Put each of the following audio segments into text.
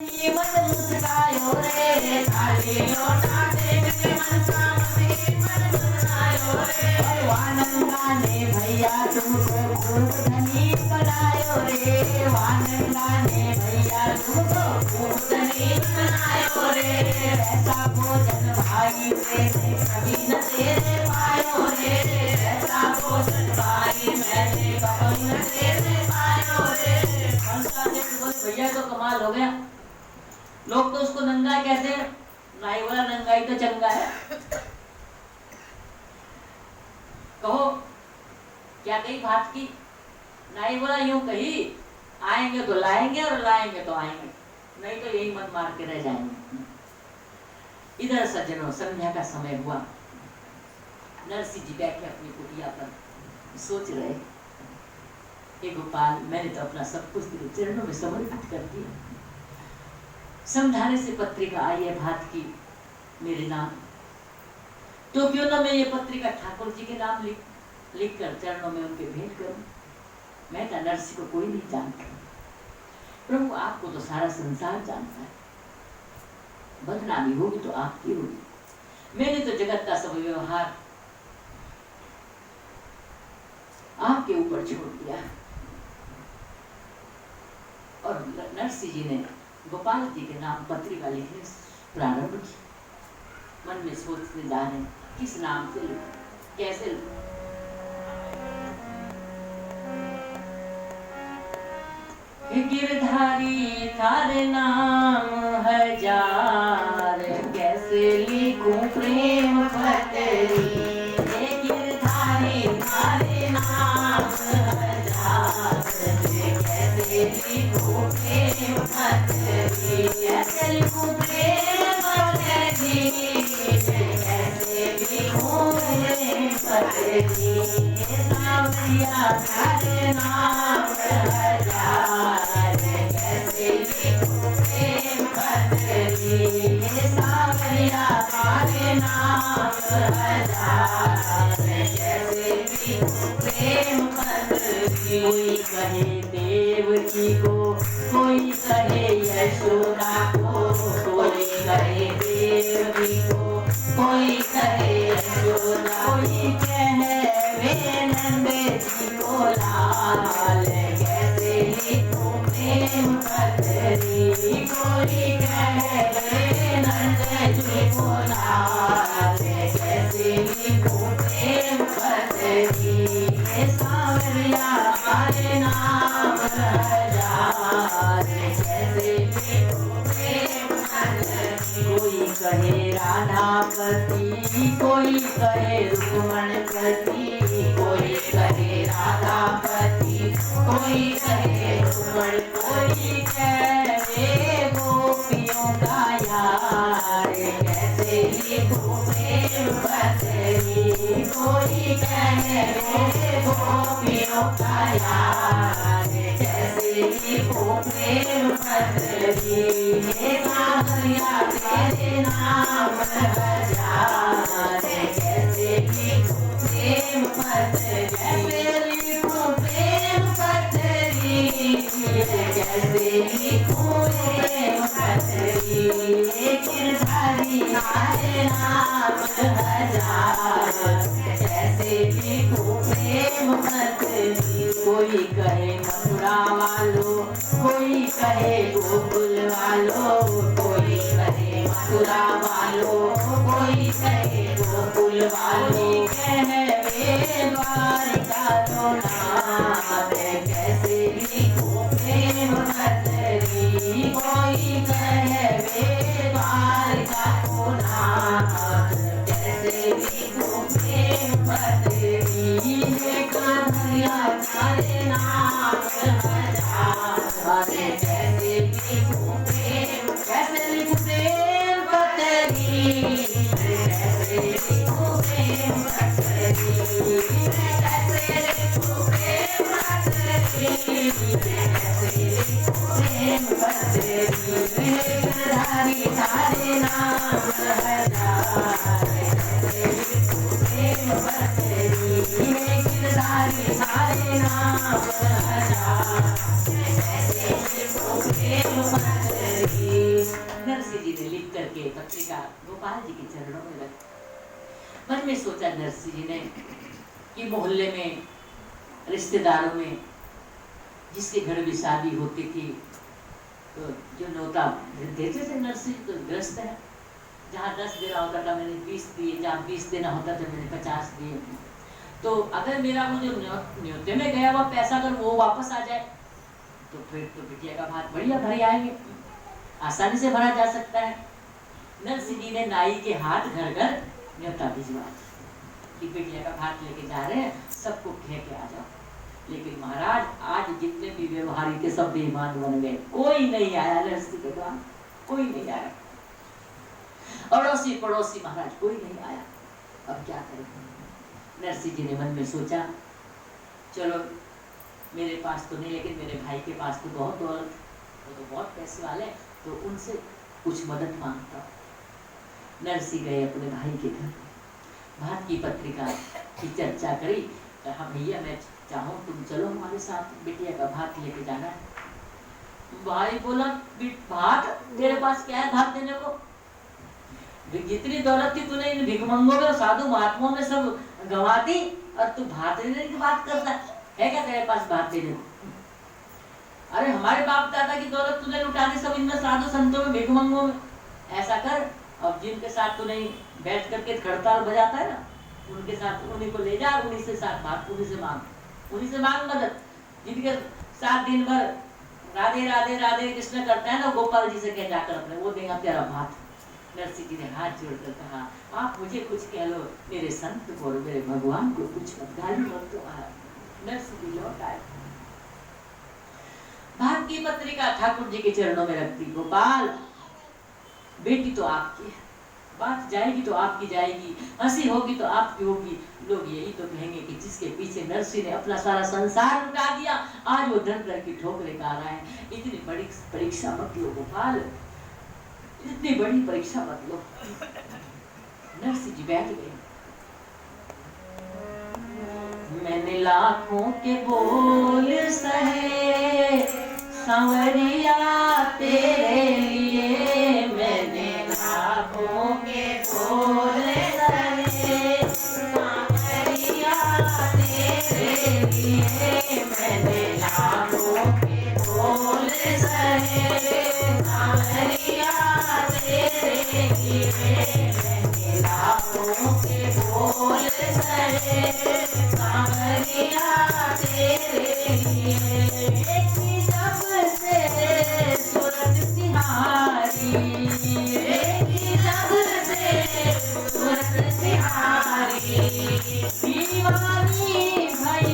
मन मुस्कायो रे थाली लोटा देखने मन सामने मन मुस्कायो रे वानंदा ने भैया तुमको खूब धनी बनायो रे वानंदा ने भैया तुमको खूब धनी बनायो रे ऐसा भोजन भाई मैंने कभी न तेरे पायो रे ऐसा भोजन भाई मैंने कभी न तेरे पायो रे भैया तो कमाल हो गया। लोग तो उसको नंगा कहते हैं, नाई वाला नंगाई तो चंगा है। कहो क्या कही बात की, नाई वाला यूं कही आएंगे तो लाएंगे और लाएंगे तो आएंगे, नहीं तो यही मन मार के रह जाएंगे। इधर सज्जनों संध्या का समय हुआ। नरसिंह जी बैठे अपनी कुटिया पर सोच रहे, हे गोपाल मैंने तो अपना सब कुछ तेरे चरणों में समर्पित कर दिया। समझाने से पत्रिका आई है भात की मेरे नाम, तो क्यों ना मैं ये पत्रिका ठाकुर जी के नाम लिख कर चरणों में उनके भेंट करूं। मैं तो नरसिंह को कोई नहीं जानता, प्रभु आपको तो सारा संसार जानता है, बदनामी होगी तो आपकी होगी। मैंने तो जगत का सब व्यवहार आपके ऊपर छोड़ दिया। और नरसिंह जी ने गोपाल जी के नाम पत्रिका लिखने प्रारंभ किया। मन में सोचते जा रहे किस नाम से लिखूं, कैसे लिखूं। गिरधारी थारे नाम हजार, कैसे लिखूं प्रेम पत्री। गिरधारी थारे नाम हजार, कैसे लिखूं प्रेम पत्री। कैसे लिखूं प्रेम पत्री, कैसे लिखूं प्रेम पत्री। सावरिया थारे नाम हजार, कैसे लिखूं प्रेम पत्री। सावरिया थारे नाम हजार, कैसे लिखूं प्रेम पत्री। कोई कहे देवकी को, कोई कहे यशोदा को, कोई कहे देवकी को, कोई कहे यशोदा, कोई कहे वे नंद जी को लाल। कैसे लिखूं प्रेम पत्री, कोई कहे वे नंद जी को लाल। कैसे लिखूं प्रेम पत्री। सावरिया हमारे नाम हजार, कैसे लिखूं प्रेम पत्री। कोई कहे राधापति, कोई कहे रुक्मणपति, कोई कहे राधापति, कोई कहे रुक्मण, कोई कहे गोपियों का यार। कैसे लिखूं प्रेम पत्री। कोई कहे गोपियों का यार, कैसे लिखूं प्रेम पत्री। सावरिया तेरे नाम हजार, कैसे लिखूं प्रेम पत्री। कैसे लिखूं प्रेम पत्री, कैसे लिखूं प्रेम पत्री। गिरधारी थारे नाम हजार, कैसे लिखूं प्रेम पत्री। कोई कहे मथुरा वालों, कोई कहे गोकुल वालों, कोई कहे मथुरा वालों, कोई कहे गोकुल वालों। कहे वे द्वारिका तो नाथ, कैसे लिखूं प्रेम पत्री। कोई कहे वे द्वारिका तो नाथ, कैसे लिखूं प्रेम पत्री। थारे नाम हजार, कैसे लिखूं प्रेम, कैसे लिखूं प्रेम पत्री। कैसे लिखूं प्रेम पत्री, कैसे लिखूं प्रेम पत्री। कैसे लिखूं प्रेम पत्री। गिरधारी थारे नाम हजार, कैसे लिखूं प्रेम पत्री। गिरधारी थारे नाम हजार, कैसे लिखूं प्रेम पत्री। जी ने लिख करके पत्रिका गोपाल जी के चरणों में रखी। मन में सोचा नरसिंह जी ने कि मोहल्ले में, रिश्तेदारों में जिसके घर भी शादी होती थी तो जो न्योता देते थे नरसिंह तो ग्रस्त है, जहाँ 10 देना होता था मैंने 20 दिए, जहाँ 20 देना होता था मैंने 50 दिए। तो अगर मेरा वो जो न्योते में गया हुआ पैसा अगर वो वापस आ जाए तो फिर तो बिटिया का भात बढ़िया भरे आएंगे, आसानी से भरा जा सकता है। नरसिंह जी ने नाई के हाथ घर घर न्योता भिजवा कि बिटिया का भात लेके जा रहे हैं, सबको कह के आ जाओ। लेकिन महाराज आज जितने भी व्यवहारी थे सब बेईमान बन गए, कोई नहीं आया नरसिंह के द्वार, कोई नहीं आया। अड़ोसी पड़ोसी महाराज कोई नहीं आया। अब क्या करें? नरसिंह जी ने मन में सोचा चलो मेरे पास तो नहीं, लेकिन मेरे भाई के पास तो बहुत दौलत, वो तो बहुत पैसे वाले, तो उनसे कुछ मदद मांगता। नरसिंह गए अपने भाई के घर, भात की पत्रिका की चर्चा करी, कहा भैया मैं चाहूँ तुम चलो हमारे साथ, बिटिया का भात लेके जाना है। भाई बोला भात तेरे पास क्या है भात देने को? जितनी दौलत थी तूने इन भिखमंगों में, साधु महात्माओं में सब गंवा दी, और तू भात देने की बात करता है क्या तेरे पास भात देने को? अरे हमारे बाप दादा की दौलत तूने लुटा दी सब इनमें साधु संतों में, भिखमंगों में। ऐसा कर, अब जिनके साथ तू नहीं बैठ करके हड़ताल बजाता है ना, उनके साथ उन्हीं को ले जा, उन्हीं से साथ बात, उन्हीं से मांग मदद। जिनके साथ दिन भर राधे राधे राधे कृष्ण करता है ना, गोपाल जी से कह जाकर अपने, वो देगा तेरा भात। नरसिंह जी ने हाथ जोड़कर कहा आप मुझे कुछ कह लो, मेरे संत को और मेरे भगवान को कुछ मत, गाली मत दो। नरसिंह जी लौट आए, भात की पत्रिका ठाकुर जी के चरणों में रखती। गोपाल बेटी तो आपकी है, बात जाएगी तो आपकी जाएगी, हंसी होगी तो आपकी होगी। लोग यही तो कहेंगे कि जिसके पीछे नरसिंह ने अपना सारा संसार लुटा दिया, आज वो दर दर की ठोकरें खा रहा है। इतनी बड़ी परीक्षा मत लो गोपाल, इतनी बड़ी परीक्षा मत लो। नरसिंह जी बैठ गए। मैंने लाखों के बोल सहे सांवरिया तेरे लिए, मैंने लाखों के बोल सहे सांवरिया तेरे लिए, मैंने लाखों के बोल सहे सांवरिया तेरे लिए, मैंने लाखों के बोल सहे सांवरिया तेरे लिए। सूरत सिहारी, सूरत सिहारी, दीवानी भई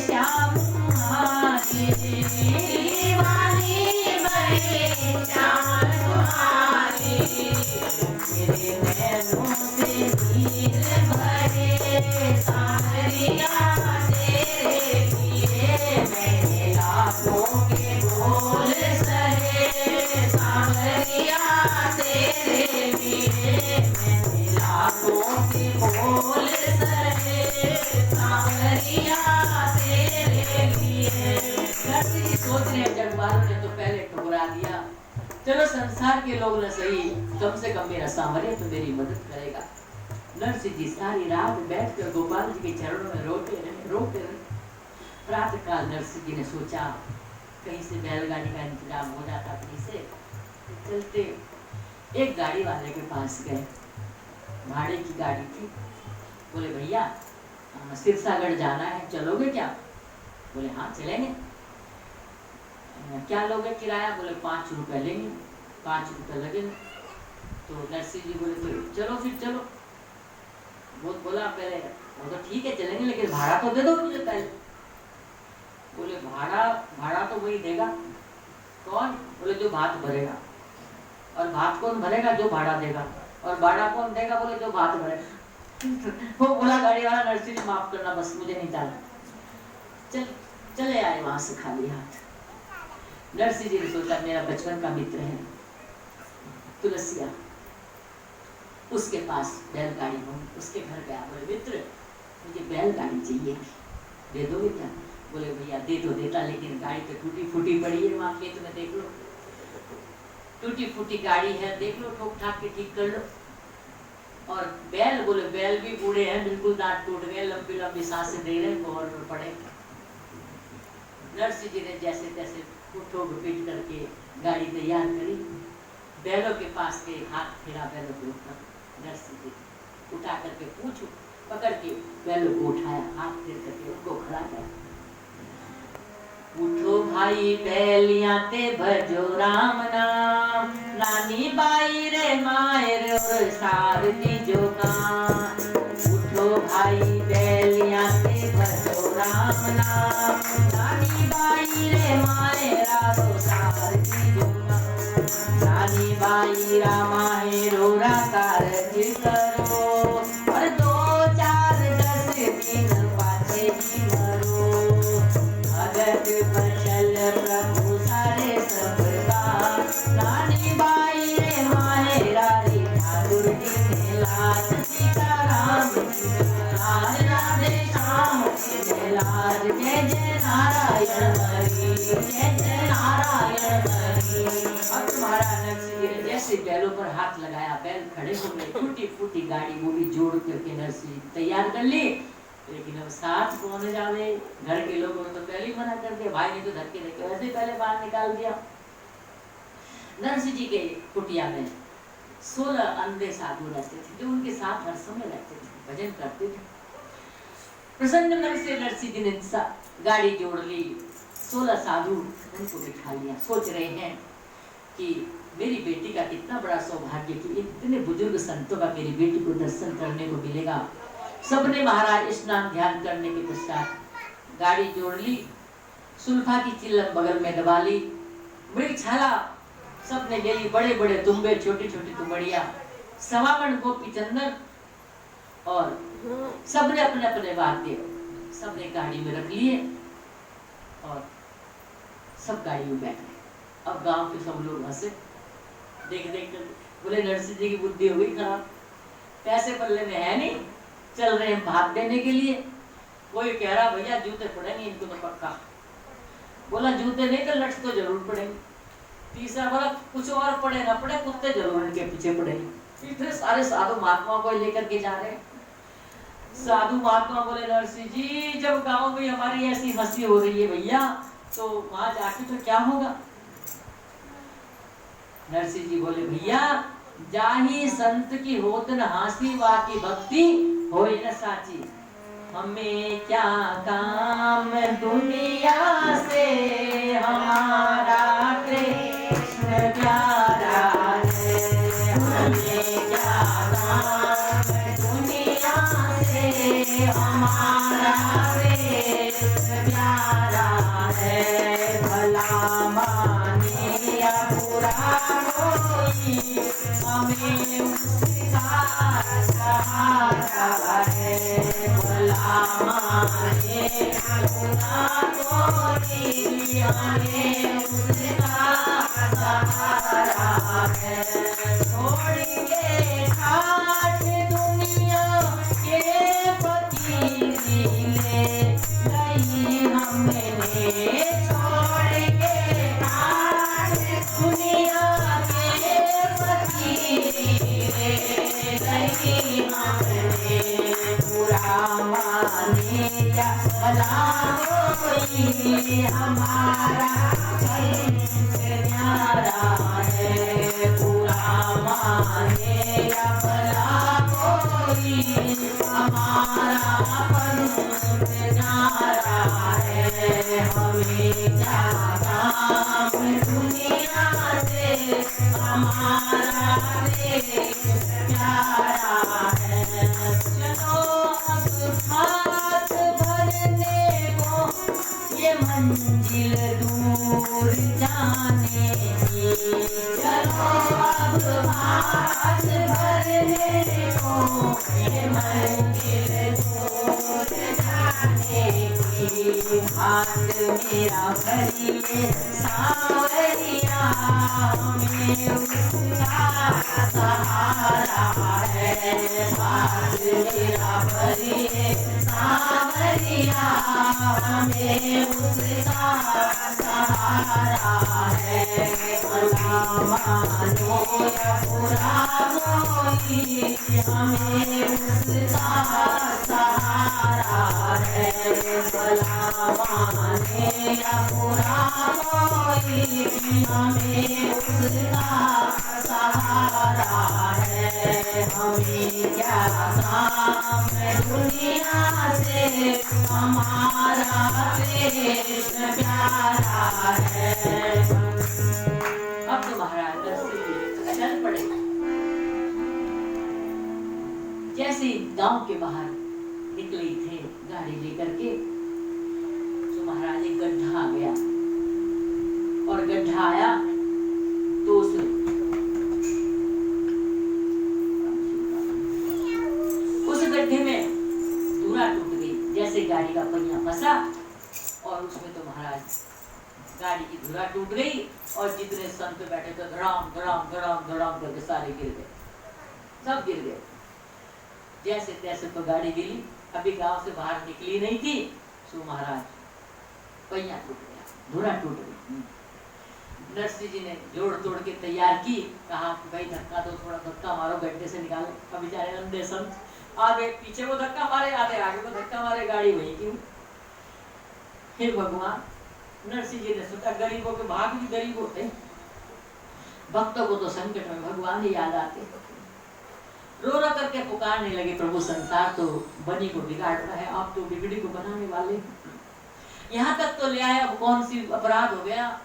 श्याम तुम्हारी, दीवानी भई श्याम तुम्हारी, मेरे नैनों से नीर भरे सांवरिया तेरे लिए, मैंने लाखों के बोल सहे सांवरिया तेरे लिए, मैंने लाखों के बोल सहे सांवरिया तेरे लिए। नरसिंह सोच रहे जगवालों ने तो पहले ठुकरा दिया, चलो संसार के लोग न सही, कम से कम मेरा सांवरिया तो मेरी मदद करेगा। नरसिंह जी सारी रात बैठकर गोपाल जी के चरणों में रोते रहे। प्रातः काल नरसिंह जी ने सोचा कहीं से बैलगाड़ी का इंतजाम हो जाता, कहीं से चलते एक गाड़ी वाले के पास गए, भाड़े की गाड़ी थी। बोले भैया सिरसागढ़ जाना है, चलोगे क्या? बोले हाँ चलेंगे। क्या लोगे किराया? बोले 5 रुपए लेंगे, 5 रुपए लगेंगे। तो नरसिंह जी बोले तो चलो फिर चलो। वो बोला पहले वो तो ठीक है चलेंगे, लेकिन भाड़ा तो दे दो मुझे पहले। बोले भाड़ा तो वही देगा। कौन? बोले जो भात भरेगा। और भात कौन भरेगा? जो भाड़ा देगा। और भाड़ा कौन देगा? बोले जो भात भरेगा। वो बोला गाड़ी वाला नरसिंह जी माफ करना, बस मुझे नहीं जाना। चले आए वहां से खाली हाथ। नरसिंह जी ने सोचा मेरा बचपन का मित्र है तुलसिया, उसके पास बैलगाड़ी हो, उसके घर गया। बोले मित्र मुझे बैलगाड़ी चाहिए, दे दोगे क्या? बोले भैया दे तो देता, लेकिन गाड़ी तो टूटी फूटी पड़ी है, वहां खेत में देख लो। टूटी फूटी गाड़ी है, देख लो, ठोक ठाक के ठीक कर लो। और बैल, बोले बैल भी बूढ़े हैं, बिल्कुल दांत टूट गए, लंबी लंबी सांसें दे रहे, कोहर में पड़े। नरसिंह जी ने जैसे तैसे ठोक पीट करके गाड़ी तैयार करी, बैलों के पास के हाथ फिरा बैलों के ऊपर, नरसिंह जी उठा करके पूछ पकड़ के बैलों को उठाया, हाथ फेर करके उनको खड़ा किया। उठो भाई बैलियाते भजो राम नाम, नानी बाई रे मायर और सारथी जो कान। उठो भाई बैलियाते भजो राम नाम, नानी बाई रे मायर और सारथी जो कान। नानी बाई रामा है रोरा कारज करो, और 2 4 10 दिन पाछे ही मरो। भगत बचल प्रभु सारे सबका, नानी बाई रे मायरा रे ठाकुर जी ने लाज। सीताराम लाज, राधे श्याम के लाज। जय जय नारायण हरि, जय जय नारायण हरि। अब तुम्हारा नरसिंह जी ने जैसे बैलों पर हाथ लगाया, बैल खड़े हो गए, टूटी फूटी गाड़ी वो भी जोड़ करके नरसिंह जी तैयार कर ली। लेकिन अब साथ कौन जावे, घर के लोगों ने तो पहले ही मना कर दिया, भाई ने तो धक्के देके वैसे ही पहले बाहर निकाल दिया। नरसिंह जी के कुटिया में 16 अंधे साधु रहते थे, जो उनके साथ हर समय रहते थे, भजन करते थे। प्रसन्न मन से नरसिंह जी ने गाड़ी जोड़ ली, 16 साधु उनको बिठा लिया। सोच रहे हैं कि मेरी बेटी का कितना बड़ा सौभाग्य कि इतने बुजुर्ग संतों का मेरी बेटी को दर्शन करने को मिलेगा। सबने महाराज स्नान ध्यान करने के पश्चात गाड़ी जोड़ ली, सुल्फा की चिल्लम बगल में दबा ली, मृगछाला सबने ले ली, बड़े बड़े तुम्बे, छोटी छोटी तुमड़िया, सवामण गोपी चंदन, और सबने अपने अपने वाद्य सबने गाड़ी में रख लिए और सब गाड़ी में बैठ गए। अब गांव के सब लोग हंसे, देख देख कर बोले नरसिंह जी की बुद्धि हो गई खराब, पैसे पल्ले में है नहीं, चल रहे हैं भाग देने के लिए। कोई कह रहा भैया जूते पड़ेंगे इनको तो पक्का, बोला जूते नहीं तो लठ तो जरूर पड़ेंगे। तीसरा बोला कुछ और पड़े ना पड़े, कुत्ते जरूर इनके पीछे पड़ेंगे। इतने सारे साधु महात्मा को लेकर के जा रहे हैं। साधु महात्मा बोले नरसिंह जी जब गांव में हमारी ऐसी हंसी हो रही है भैया, तो वहां जाके तो क्या होगा। नरसिंह जी बोले भैया जाही संत की होत न हासी, वाकी भक्ति होई न साची। हमें क्या काम दुनिया से, हमारा कृष्ण प्यारा है। हमें क्या काम दुनिया से, हमारा कृष्ण प्यारा है। भला माने या बुरा कोई, हमें उसका सहारा है। भला माने या बुरा कोई, हमें उसका सहारा है। छोड़ के ठाठ दुनिया के फकीरी ले गई हमने, छोड़ के ठाठ दुनिया के फकीरी ले गई हमने। बुरा माने या भला कोई, हमारा प्यारा है। बुरा माने या भला कोई, हमारा प्यारा है। हमें क्या काम दुनिया से, हमारा प्यारा है। चलो अब हाथ भरने को, ये मंजिल दूर जाने की। चलो अब हाथ भरने को, ये मंजिल दूर जाने की। हाथ मेरा भरिए सावरिया, हमें उसका सहारा है। हाथ मेरा भरिए सावरिया, हमें उसका सहारा है। भला मानो या बुरा कोई, हमें उसका सहारा है। भला माने या बुरा कोई, हमें उसका सहारा है। हमें क्या काम है दुनिया से, हमारा कृष्ण प्यारा है। अब तो महाराज चल पड़े। जैसे गांव के बाहर निकले थे गाड़ी लेकर के, तो महाराज एक गड्ढा आ गया, और गड्ढा आया तो उस गड्ढे में धुरा टूट गई। जैसे गाड़ी का पहिया फंसा और उसमें तो महाराज गाड़ी की धुरा टूट गई, और जितने संत बैठे थे धड़ाम धड़ाम धड़ाम धड़ाम करके सारे गिर गए, सब गिर गए। जैसे तैसे तो गाड़ी गिरी, अभी गांव से बाहर निकली नहीं थी, सो महाराज पहिया टूट गया, धुरा टूट गई। नरसिंह जी ने जोड़ तोड़ के तैयार की, कहा भाई धक्का दो, थोड़ा धक्का मारो, गड्ढे से निकालो। अब बेचारे अंधे संत आगे पीछे वो धक्का मारे, आगे को धक्का मारे, गाड़ी वही क्यों। हे भगवान, नरसिंह जी ने सोचा गरीबों के भाग भी गरीब होते, भक्तों को तो संकट में भगवान ही याद आते। रो रो करके पुकारने लगे, प्रभु संसार तो बनी को बिगाड़ रहा है, आप तो बिगड़ी को बनाने वाले। यहाँ तक तो ले आए, अब कौन सी अपराध हो गया,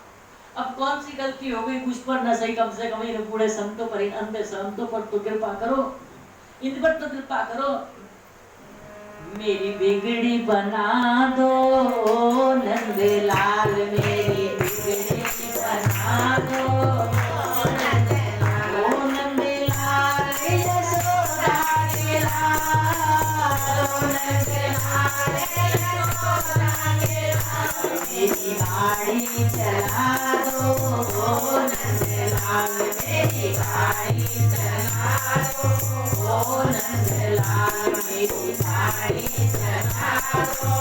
अब कौन सी गलती हो गई, मुझ पर न सही कम से कम इन बूढ़े संतों पर, इन अंधे संतों पर तो कृपा करो, इन पर तो कृपा करो। मेरी बिगड़ी बना दो नंदलाल, मेरी बिगड़ी बना दो नंदलाल, यशोदा के लाल, नंदलाल यशोदा के लाल। मेरी गाड़ी चला दो नंदलाल, मेरी गाड़ी चला दो नंदलाल, मेरी गाड़ी चला दो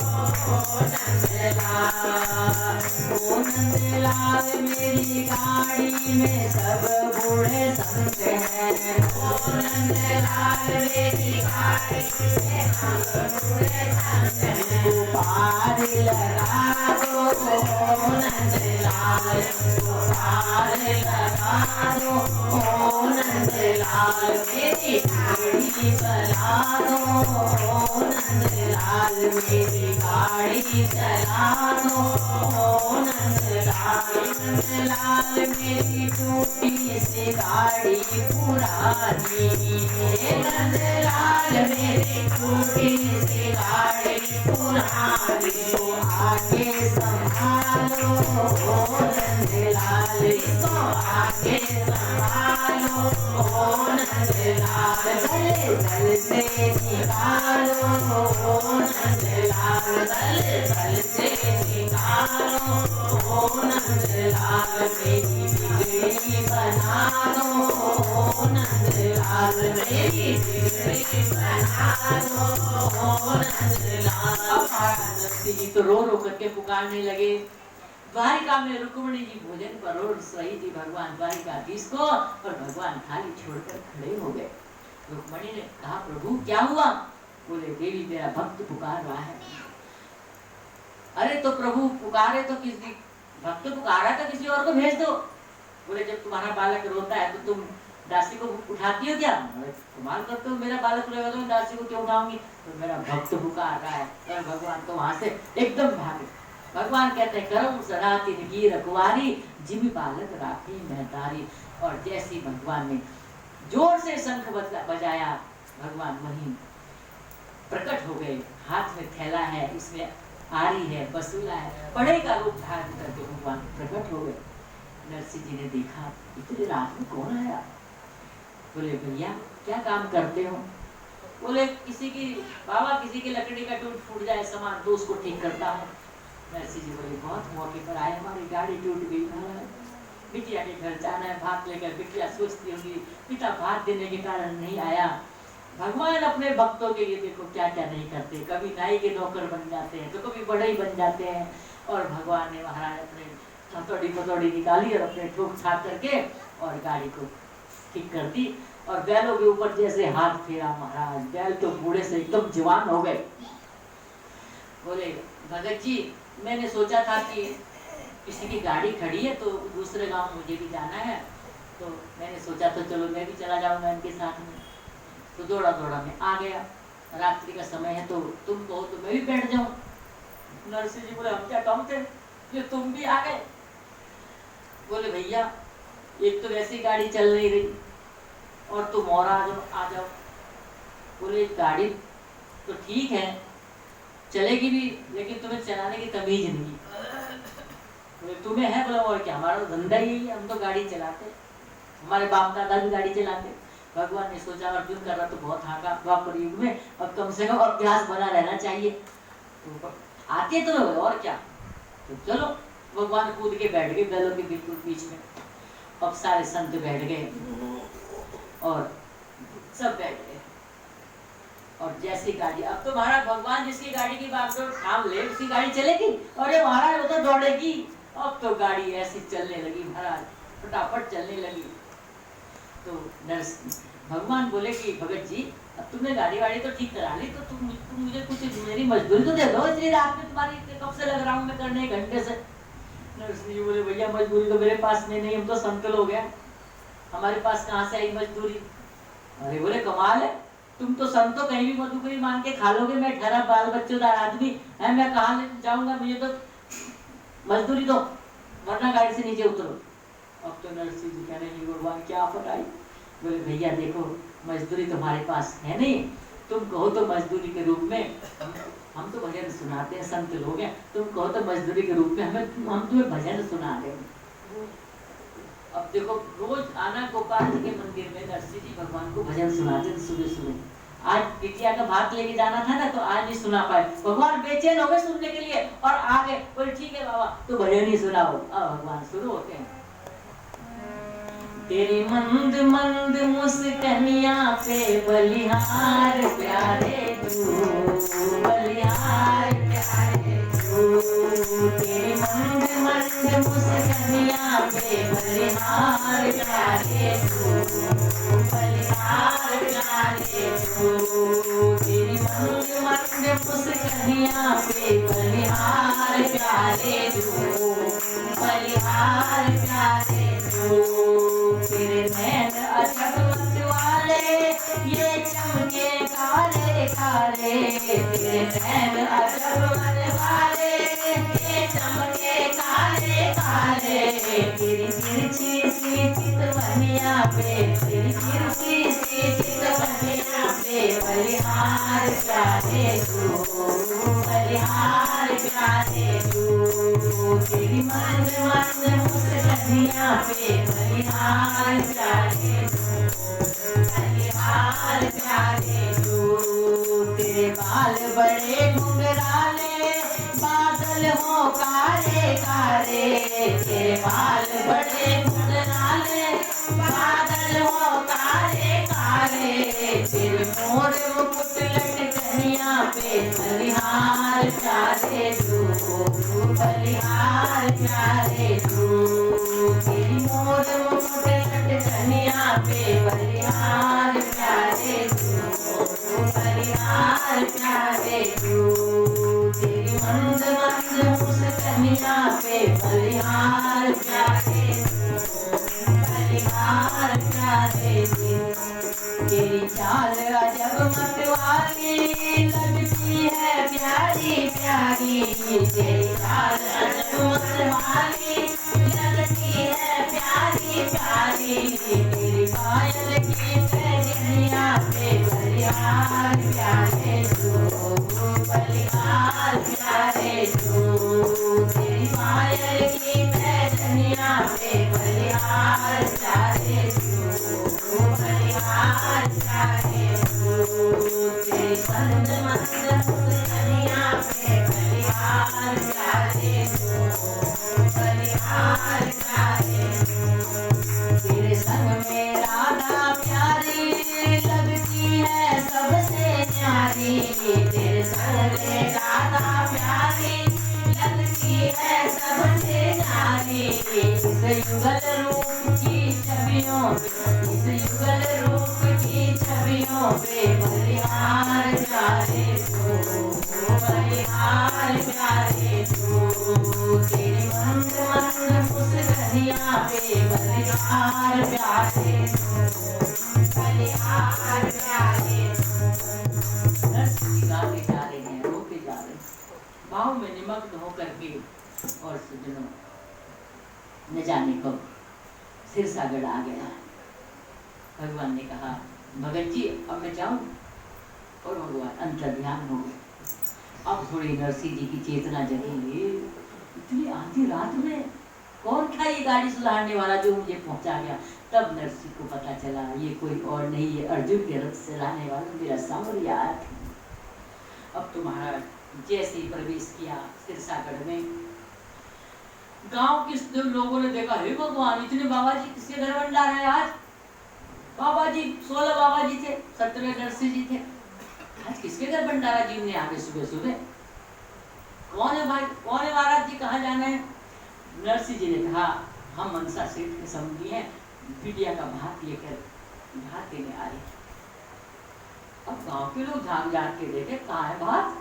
नंदलाल। ओ नंदलाल मेरी गाड़ी में सब बूढ़े संत हैं, ओ नंदलाल मेरी गाड़ी में सब बूढ़े संत हैं। पार लगा दो नंदलाल, पार लगा दो नंदलाल, मेरी गाड़ी चला दो नंदलाल, मेरी गाड़ी चला दो नंदलाल। नंदलाल मेरी टूटी सी गाड़ी पुरानी, नंदलाल मेरी टूटी सी गाड़ी पुरानी, तो आगे संभालो नंदलाल, इसको आगे संभालो नंदलाल। गले गल से निकालो नंदलाल, गले गल से निकालो नंदलाल। मेरी बिगड़ी बना दो नंदलाल, मेरी बिगड़ी बना दो नंदलाल। तो रो रो करके पुकारने लगे। द्वारिका में रुक्मिणी जी भोजन परोस रही थी भगवान द्वारिकाधीश को, और भगवान थाली छोड़कर खड़े हो गए। रुक्मिणी ने कहा प्रभु क्या हुआ? बोले देवी तेरा भक्त पुकार रहा है। अरे तो प्रभु पुकारे तो किसी भक्त पुकारा तो किसी और को भेज दो। बोले जब तुम्हारा बालक रोता है तो तुम दासी को उठाती हो क्या? कमाल करते हो, मेरा बालक रोएगा तो मैं दासी को क्यों उठाऊंगी? तो मेरा भक्त पुकार रहा है। तो भगवान तो वहां से एकदम भागे। भगवान कहते हैं करम सराती की रखवारी, जिमी बालक राखी महतारी। और जैसी भगवान ने जोर से शंख बजाया, भगवान वहीं प्रकट हो गए। हाथ में थैला है, इसमें आरी है, बसूला है, बड़े का रूप धारण करके भगवान प्रकट हो गए। नरसिंह जी ने देखा इतनी रात में कौन आया? बोले भैया क्या काम करते हो? बोले किसी की बाबा किसी की लकड़ी का टूट फूट जाए सामान तो उसको ठीक करता हूँ। नरसिंह जी बोले बहुत मौके पर आए, हमारी गाड़ी टूट गई, बिटिया के घर जाना है, भात लेकर। बिटिया सोचती होगी पिता भात देने के कारण नहीं आया। भगवान अपने भक्तों के लिए देखो क्या क्या नहीं करते, कभी नाई के नौकर बन जाते हैं तो कभी बढ़ई बन जाते हैं। और भगवान ने महाराज अपने हथौड़ी पथौड़ी निकाली और अपने ठोक ठाक करके और गाड़ी को ठीक कर दी। और बैलों के ऊपर जैसे हाथ फेरा महाराज, बैल तो बूढ़े से एकदम जवान हो गए। बोले भगत जी, मैंने सोचा था कि किसी की गाड़ी खड़ी है तो दूसरे गांव मुझे भी जाना है, तो मैंने सोचा तो चलो मैं भी चला जाऊंगा इनके साथ में। तो दौड़ा दौड़ा मैं आ गया, रात्रि का समय है तो तुम कहो तो मैं भी बैठ जाऊं। नरसिंह जी बोले हम क्या कम थे जो तुम भी आ गए। बोले भैया एक तो वैसी गाड़ी चल नहीं रही और तुम और आ जाओ। बोले गाड़ी तो ठीक है चलेगी भी, लेकिन तुम्हें चलाने की तमीज नहीं। बोले तुम्हें है? बोला और क्या, हमारा धंधा ही है, हम तो गाड़ी चलाते, हमारे बाप दादा भी गाड़ी चलाते। भगवान ने सोचा अर्जुन कर रहा तो बहुत हाका द्वापर युग में, अब कम से कम अभ्यास बना रहना चाहिए, तो आते तो और क्या, तो चलो। भगवान कूद के बैठ गए बैलों के बिल्कुल बीच में। अब सारे संत बैठ गए और सब बैठ गए और जैसी गाड़ी, अब तो महाराज भगवान जिसकी गाड़ी की बात करो थाम ले उसकी गाड़ी चलेगी, अरे महाराज वो तो दौड़ेगी। अब तो गाड़ी ऐसी चलने लगी महाराज, फटाफट चलने लगी। तो भगवान बोले कि भगत जी अब तुमने गाड़ी वाड़ी तो ठीक करा ली, तो तुम मुझे कुछ मेरी मजदूरी तो दे दो, इतनी रात में तुम्हारी कब से लग रहा हूँ मैं करने, 1 घंटे से। नरसिंह जी बोले भैया मजदूरी तो मेरे पास में नहीं, हम तो संत लोग हैं, हमारे पास कहाँ से आई मजदूरी। अरे बोले कमाल है, तुम तो संतो कहीं भी मधुकरी मांग के खा लोगे, मैं ठहरा बाल बच्चोदार आदमी है, मैं कहाँ जाऊंगा, मुझे तो मजदूरी दो वरना गाड़ी से नीचे उतरो। अब तो नरसिंह जी कहने लगे भगवान क्या आफत आई। बोले भैया देखो मजदूरी तुम्हारे पास है नहीं, तुम कहो तो मजदूरी के रूप में हम तो भजन सुनाते हैं, संत लोग हैं, तुम कहो तो मजदूरी के रूप में हम तुम्हें भजन सुना देंगे। अब देखो रोज आना गोपाल जी के मंदिर में नरसिंह जी भगवान को भजन सुनाते थे सुबह सुबह। आज बिटिया का भात लेके जाना था ना तो आज नहीं सुना पाए, भगवान बेचैन हो गए सुनने के लिए और आ गए। बोले ठीक है बाबा तो भजन ही सुनाओ। अब भगवान शुरू होते हैं। तेरी मंद मंद मुस्कनिया पे बलिहार प्यारे तू, बलिहार प्यारे तू, तेरी मंद मंद मुस्कनिया पे बलिहार प्यारे तू, बलिहार प्यारे तू, तेरी मंद मंद मुस्कनिया पे बलिहार प्यारे तू, बलिहार प्यारे तू, तेरे नैन अजब मत वाले ये चमके काले काले, तेरे नैन अजब मत वाले ये चमके काले काले, तेरी तिरछी सी चितवनिया पे, तेरी तिरछी सी चितवनिया पे बलिहार प्यारे तू, बलिहार प्यारे तू, तेरी मंद मंद मुस्कनिया पे बलिहार प्यारे तू, बलिहार प्यारे तू, तेरे बाल बड़े घुंघराले बादल हो काले काले, तेरे बाल बड़े घुंघराले बादल हो काले काले, तेरे मोर मुकुट लटकनिया पे बलिहार प्यारे तू, बलिहार प्यारे तू, तेरी मोर मुकुट लटकनिया पे बलिहार प्यारे तू, बलिहार प्यारे तू, तेरी मंद मंद मुस्कनिया पे बलिहार प्यारे तू, बलिहार प्यारे तू, तेरी चाल अजब मतवाली लगती है प्यारी प्यारी, तेरी चाल अजब मतवाली लगती है प्यारी प्यारी, तेरी पायल की पैजनिया पे बलिहार प्यारे तू, बलिहार प्यारे तू, तेरी पायल की पैजनिया पे बलिहार प्यारे तू, बलिहार प्यारे तू, तेरी मंद मंद मुस्कनिया पे बलिहार प्यारे तू, बलिहार प्यारे तू, तेरे संग में राधा प्यारी लगती है सबसे न्यारी, तेरे संग में राधा प्यारी लगती है सबसे न्यारी, युगल रूप की छवियों पे, इस युगल रूप की छवियों पे बलिहार प्यारे तो, बलिहार प्यारे तो, तेरे मंद मंद मुस्कनिया पे बलिहार प्यारे तो, बलिहार प्यारे तो। गाते जा रहे हैं, रोते जा रहे हैं, भाव में निमग्न होकर के। और सज्जनों, न जाने कब सिरसागढ़ आ गया। भगवान ने कहा भगत जी अब मैं जाऊं, और भगवान अंतर्ध्यान हो गए। अब थोड़ी नरसिंह जी की चेतना जगी। इतनी आधी रात में कौन था ये गाड़ी सुधारने वाला जो मुझे पहुंचा गया? तब नरसिंह को पता चला ये कोई और नहीं, ये अर्जुन के रथ से लाने वाला मेरा सांवरिया आया था। अब तो महाराज जैसे ही प्रवेश किया सिरसागढ़ में, गांव के लोगों ने देखा, हे भगवान इतने बाबा जी किसके घर भंडार है आज? बाबा जी 16 बाबा जी थे, 17 नरसिंह जी थे, आज किसके घर भंडारा जी ने आगे सुबह सुबह? कौन है भाई, कौन है महाराज जी, कहाँ जाना है? नरसिंह जी ने कहा हम मनसा सेठ के समझी हैं, बिटिया का भात लेकर भात देने आए। अब गांव के लोग झांक झांक के देखे कहाँ है भात,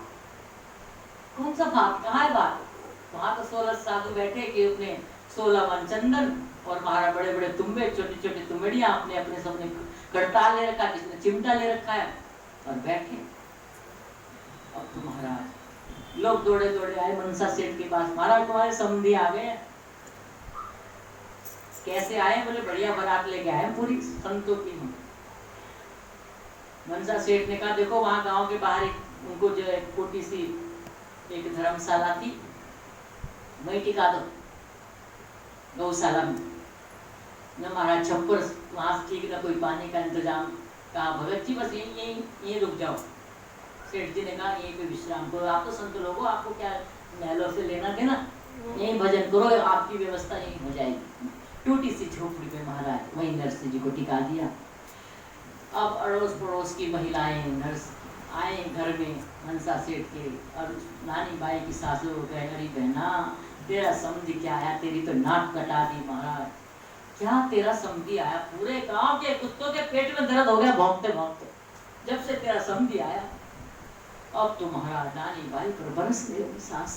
कौन सा भात, कहाँ है भात? वहां तो 16 साधु बैठे कि अपने 16 मन चंदन और महाराज बड़े बड़े तुम्बे, छोटे छोटे तुम्बड़ियां अपने अपने सबने करताल ले रखा, किसने चिमटा ले रखा है और बैठे। अब तो महाराज लोग दौड़े दौड़े आए मनसा सेठ के पास, महाराज तुम्हारे समधी आ गए। कैसे आए? बोले बढ़िया बारात लेके आए पूरी संतों की। मनसा सेठ ने कहा देखो वहां गांव के बाहर उनको जो है छोटी सी एक धर्मशाला थी, वहीं टिका दो गौशाला में। न महाराज छप्पर वहां ठीक न कोई पानी का इंतजाम। कहा भगत जी बस यहीं रुक जाओ। सेठ जी ने कहा यहीं पे विश्राम करो, आप तो संत लोगो, आपको क्या महलों से लेना देना, यहीं भजन करो, आपकी व्यवस्था यहीं हो जाएगी। टूटी सी झोपड़ी पे महाराज वहीं नरसिंह जी को टिका दिया। अब अड़ोस पड़ोस की महिलाएं नर्स आए घर में मनसा सेठ के, और नानी बाई की सासू को कह, अरे बहना तेरा समझी क्या आया, तेरी तो नाक कटा दी महाराज। क्या तेरा समझी आया? पूरे गांव के कुत्तों के पेट में दर्द हो गया भौंकते भौंकते, जब से तेरा समझी आया। अब तो महाराज नानी बाई पर बरस गए, सास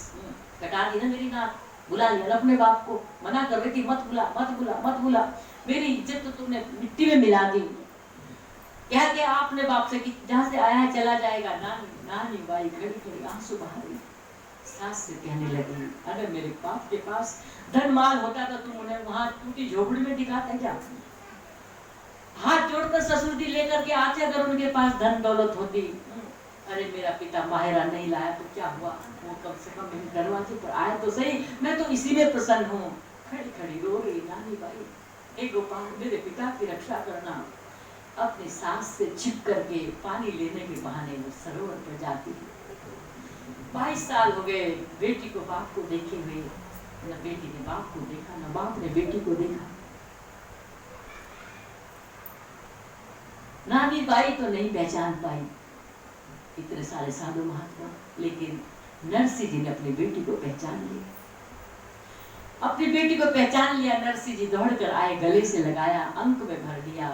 कटा दी ना मेरी नाक, बुला लिया अपने बाप को, मना कर रही थी मत बुला मत बुला मत बुला, मेरी इज्जत तो तुमने मिट्टी में मिला दी। कह के आपने बाप से कि जहाँ से आया है चला जाएगा। नानी बाई खड़ी खड़ी आंसू बहा रही, सास से कहने लगी, अगर मेरे बाप के पास धन माल होता तो तुम उन्हें वहां टूटी झोपड़ी में दिखाते क्या? हाथ जोड़कर ससुर जी लेकर के आते अगर उनके पास धन दौलत होती। अरे मेरा पिता माहिरा नहीं लाया तो क्या हुआ, वो कम से कम मेरे दरवाजे पर आया तो सही, मैं तो इसी में प्रसन्न हूँ। खड़ी खड़ी रो रही नानी बाई, हे गोपाल मेरे पिता की रक्षा करना। अपनी सास से छिप करके पानी लेने के बहाने वो सरोवर पर जाती है। 22 साल हो गए बेटी को बाप को देखे हुए, न बेटी ने बाप को देखा न बाप ने बेटी को देखा। नानी बाई तो नहीं पहचान पाई इतने सारे साधु महात्मा, लेकिन नरसिंह जी ने अपनी बेटी को पहचान लिया। अपनी बेटी को पहचान लिया नरसिंह जी, दौड़कर आए, गले से लगाया, अंक में भर दिया।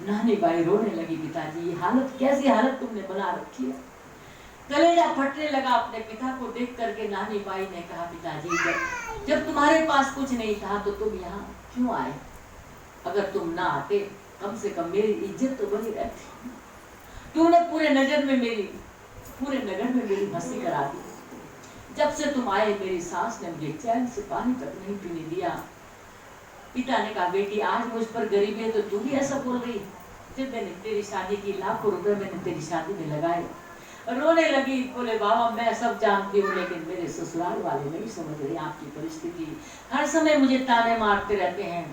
नानी बाई रोने लगी, पिताजी ये हालत, कैसी हालत तुमने बना रखी है। कलेजा फटने लगा अपने पिता को देख करके। नानी बाई ने कहा, पिताजी जब तुम्हारे पास कुछ नहीं था तो तुम यहाँ क्यों आए? अगर तुम ना आते कम से कम मेरी इज्जत तो बनी रहती। तूने पूरे नगर में मेरी मस्ती करा दी। जब से तुम आए मेरी सास ने मुझे चैन से पानी तक नहीं पीने दिया। पिता ने कहा, बेटी आज मुझ पर गरीबी है तो तू भी ऐसा बोल रही? जब मैंने तेरी शादी की, लाखों रुपए मैंने तेरी शादी में लगाए। रोने लगी, बोले बाबा मैं सब जानती हूँ, लेकिन मेरे ससुराल वाले नहीं समझ रहे आपकी परिस्थिति, हर समय मुझे ताने मारते रहते हैं।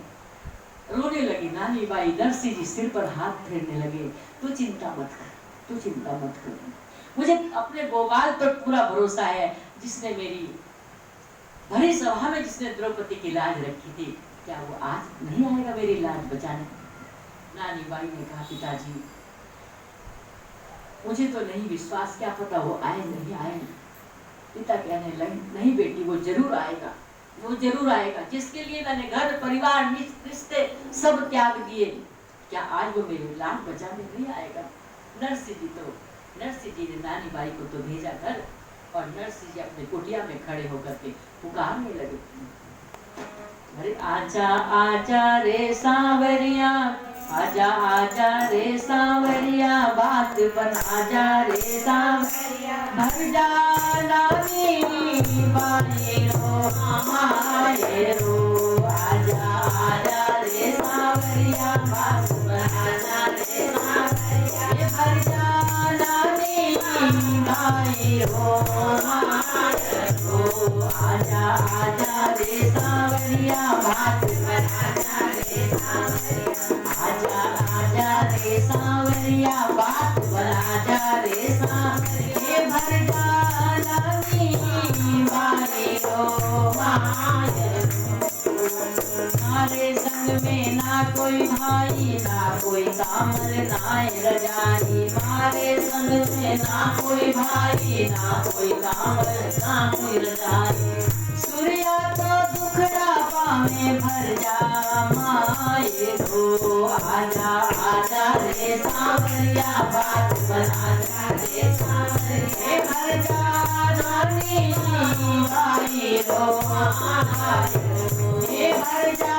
रोने लगी नानी बाई। नरसिंह जी सिर पर हाथ फेरने लगे, तू चिंता मत कर, तू चिंता मत कर, मुझे अपने गोपाल पर पूरा भरोसा है, जिसने मेरी भरी सभा में जिसने द्रौपदी की लाज रखी थी, क्या वो आज नहीं आएगा मेरी लाज बचाने? नानी बाई ने कहा, पिताजी मुझे तो नहीं विश्वास, क्या पता वो आए नहीं आए। पिता कहने लगे, नहीं बेटी वो जरूर आएगा, वो जरूर आएगा, जिसके लिए मैंने घर परिवार रिश्ते सब त्याग दिए। क्या आज वो मेरे लाल बचाने नहीं आएगा? नरसिंह जी ने नानी बाई को तो भेजा घर, और नरसिंह जी अपने कुटिया में खड़े होकर के पुकारने लगे, अरे आजा आजा रे सांवरिया, आजा आजा रे सांवरिया, बात बना जा रे सांवरिया, भर जा नानी बाई रो हमारे रो, आजा आजा रे सांवरिया, बात बना जा रे सांवरिया, भर जा नानी बाई रो हमारे रो, आजा आजा रे सांवरिया, बात बना जा रे सांवरिया, आजा आजा रे सांवरिया, बात बना जा रे सांवरिया, भर जा नानी बाई रो हमारे रो, हमारे संग में ना कोई भाई ना कोई कामर ना रजाई, हमारे संग में ना कोई भाई ना कोई कामर ना कोई रजाई, सूर्या तो दुखड़ा पावे भर जा माए रो, आजा आजा रे सांवरिया, बात बना जा रे सांवरिया, भर जा नानी बाई रो हमारे रो, भर जा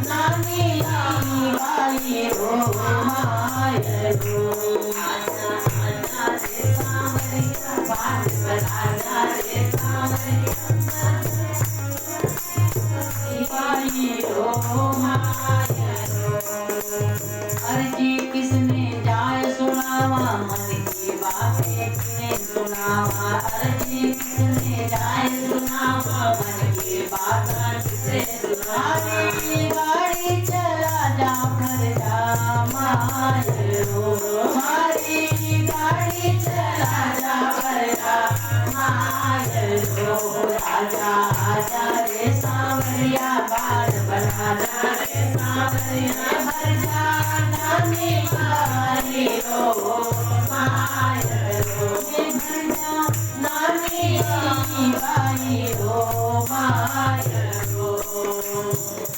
नानी बाई रो हमारे रो, आजा आजा रे सांवरिया, बात बना जा रे सांवरिया, बाई रो हमारे रो, अर्जी किसने जाए सुनावा, मन की बातें किसने सुनावा, अर्जी किसने जाए सुनावा, मन की बातें किसने सुनावा, गाड़ी चला जा भर जा माए रो, हमारी गाड़ी चला जा भर जा माए रो, आजा आजा रे सांवरिया, बात बना जा रे सांवरिया, भर जा नानी बाई रो माए रो, भर जा नानी बाई रो माए रो।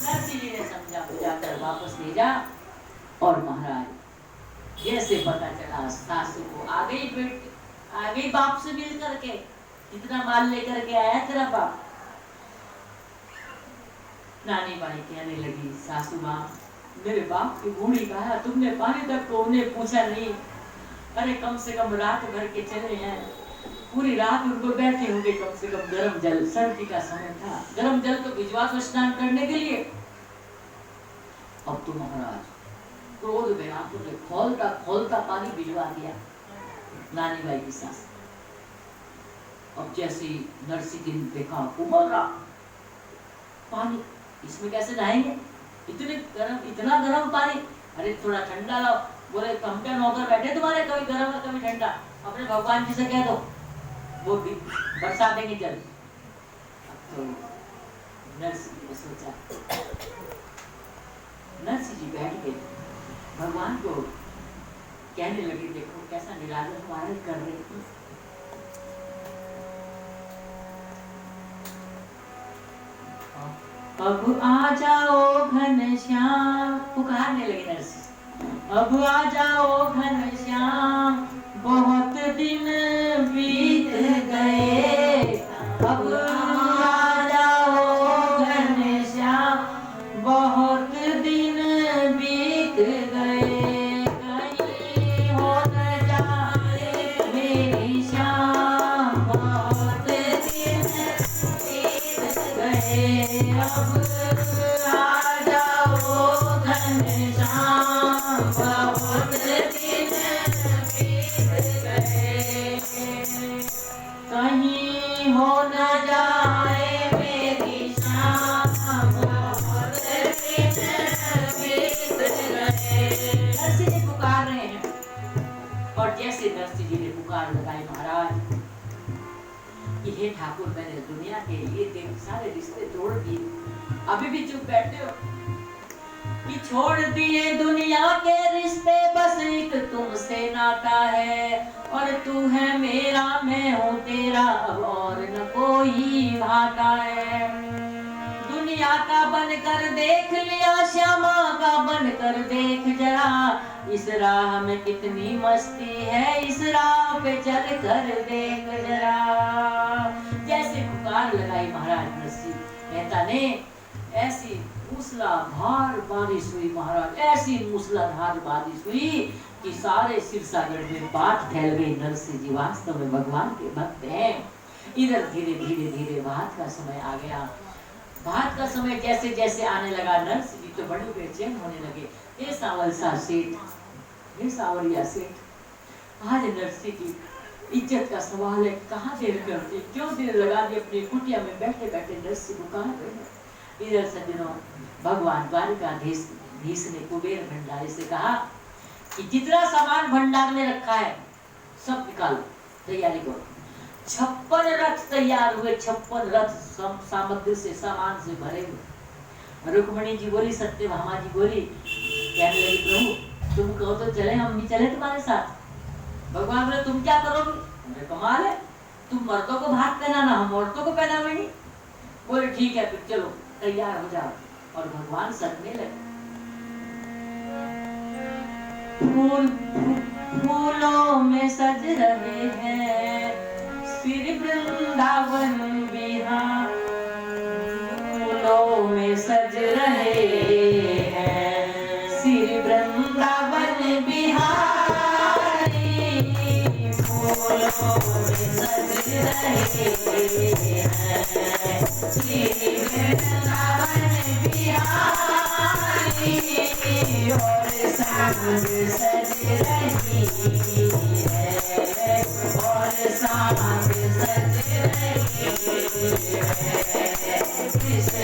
नरसिंह जी ने समझा बुझाकर वापस ले जा, और महाराज जैसे पता चला सासू को, आ गई बाप से मिल करके, इतना माल लेकर के आया तेरा बाप। नानी बाई कहने लगी, सासू माँ मेरे बाप की बूढ़ी कहा, तुमने पानी तक तो उन्हें पूछा नहीं, अरे कम से कम रात भर के चले हैं, पूरी रात उनको बैठे होंगे, कम से कम गर्म जल, सर्दी का समय था, गर्म जल तो भिजवा दो स्नान करने के लिए। अब तो महाराज क्रोध में आंखों से खोलता खोलता पानी भिजवा दिया नानी बाई की सास। अब जैसे नरसिंह जी ने देखा उबल रहा पानी, इसमें कैसे नहाएंगे, इतना गर्म पानी, अरे थोड़ा ठंडा लाओ। बोले हम क्या नौकर बैठे तुम्हारे, कभी गर्म कभी ठंडा, अपने भगवान जी से कह दो वो भी बरसा देंगे जल। तो नरसिंह जी ने सोचा, नरसिंह जी बैठ गए भगवान को कहने लगे, देखो कैसा निरादर हमारे कर रहे थे। अब आ जाओ घनश्याम, पुकारने लगे नरसिंह, अब आ जाओ घनश्याम, बहुत दिन बीत गए, अब आ जाओ घनश्याम, बहुत दिन बीत गए, कहीं हो न जाए मेरी शाम, बहुत दिन बीत गए, अब आ जाओ घनश्याम, बहुत दिन बीत गए, कहीं हो न जाए मेरी शाम, बहुत दिन बीत गए। नरसिंह जी पुकार रहे हैं, और जैसे नरसिंह जी ने पुकार लगाई महाराज, ये ठाकुर मैंने दुनिया के लिए तेरे सारे रिश्ते तोड़ दिए, अभी भी चुप बैठे हो कि छोड़ दिए दुनिया के रिश्ते, बस एक तुमसे नाता है, और तू है मेरा मैं हूँ तेरा, अब और न कोई भाता है। दुनिया का बनकर देख लिया, श्यामा का बनकर देख जरा, इस राह में कितनी मस्ती है, इस राह पे चल कर देख जरा। जैसे पुकार लगाई महाराज नरसिंह मेहता ने, ऐसी मूसलाधार बारिश हुई महाराज, ऐसी मूसलाधार बारिश हुई कि सारे सिरसागढ़ में बात फैल गई, नरसिंह जी वास्तव में भगवान के भक्त हैं। इधर धीरे धीरे धीरे भात का समय आ गया। भात का समय जैसे जैसे आने लगा, नरसिंह जी तो बड़े बेचैन होने लगे। ये सावलसा सेठ, ये सावरिया सेठ, आज नरसिंह जी इज्जत का सवाल है, कहाँ देर करते, क्यों देर लगा दी अपनी कुटिया में बैठे बैठे नरसिंह को कहाँ गए। इधर सज्जनों, भगवान द्वारिकाधीश ने कुबेर भंडारी से कहा कि जितना सामान भंडार में रखा है सब निकालो, तैयारी करो। 56 रथ तैयार हुए, 56 रथ सामग्री से, सामान से भरे हुए। रुक्मणी जी बोली, सत्यभामा जी बोली, कहने लगी प्रभु तुम कहो तो चले, हम भी चले तुम्हारे साथ। भगवान बोले तुम क्या करोगे, कमाल है, तुम मर्दों को भाग पहनाना, हम औरतों को पहनावेंगे। बोले ठीक है फिर चलो तैयार हो जाओ। और भगवान सजने लगे। फूलों में सज रहे हैं श्री वृंदावन बिहार, फूलों में सज रहे हैं श्री वृंदावन बिहारी, फूलों में सज रहे हैं श्री वृंदावन बिहारी, और संग सज रही है, और संग सज रही है कृष्ण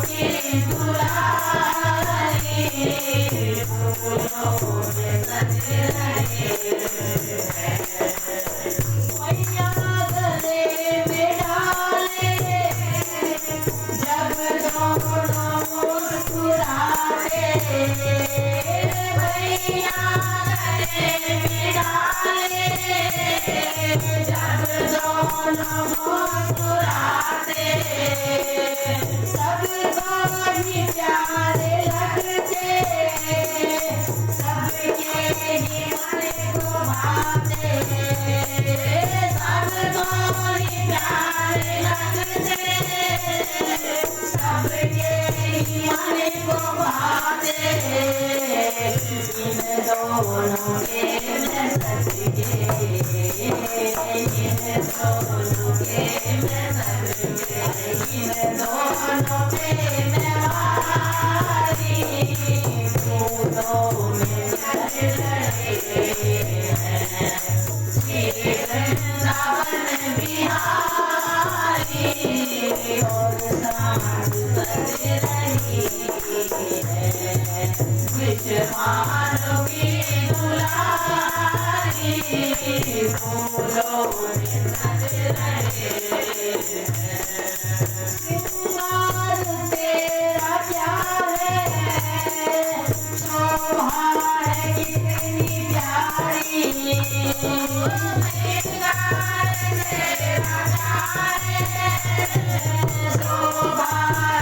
की दुलारी, फूलों में सज रही है। मैया गले में डाले जब दोनों मुस्कुराते, मैया गले में डाले जब दोनों मुस्कुराते, सबको ही प्यारे लगते, सबके ही मन को भाते, सबको ही प्यारे लगते, सबके ही मन को भाते, इन दोनों के मैं सज गए, इन दोनों के मैं सज गए, इन दोनों के मैं हारी, फूलों में सज रहे हैं श्री वृंदावन बिहारी, और सांझ सज रही है विश्वासों की दुलारी, फूलों में सज रहे हैं। श्रृंगार तेरा क्या है, शोभा है कितनी प्यारी, श्रृंगार तेरा क्या है, शोभा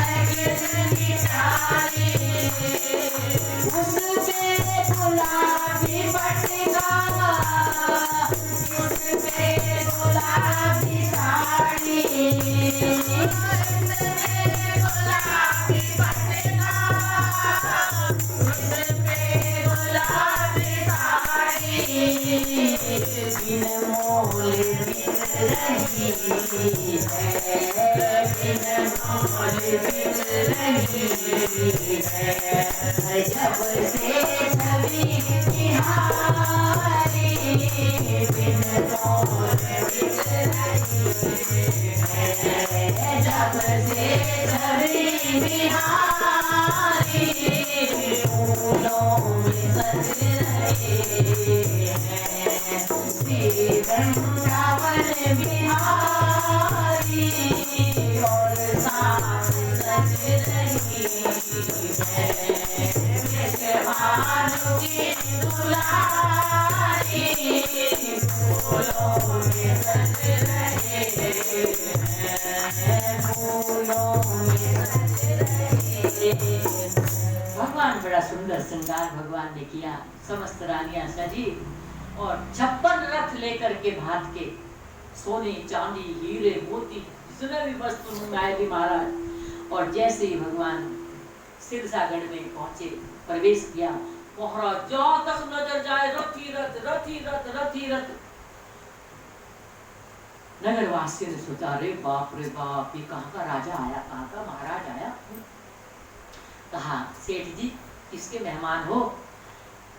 है कितनी प्यारी, उसपे गुलाबी पटका, उसपे गुलाबी साड़ी, गुलाबी पटका, उसपे गुलाबी साड़ी, बिन मोल बिक रही है, बिन मोल बिक रही है, जब से छवि निहारी, बिन मोल बिक रही है, जब से छवि निहारी, फूलों में सज रहे हैं श्री वृंदावन बिहारी, और सांस सज रही है विश्वासों की दुलारी, फूलों में सज रहे हैं। फूलों में सज रहे। भगवान बड़ा सुंदर श्रृंगार भगवान ने किया, समस्त रानियां सजी और 56 रथ लेकर के भात के, सोने चांदी हीरे मोती जितने भी वस्तु मंगाए थे महाराज। और जैसे ही भगवान सिरसागढ़ में पहुंचे, प्रवेश किया, महाराज जहां तक नजर जाए रथ ही रथ, रथ ही रथ, रथ ही रथ। नगरवासियों ने सोचा, अरे बाप रे बाप, ये कहाँ का राजा आया, कहाँ का महाराज आया। कहा, सेठ जी किसके मेहमान हो?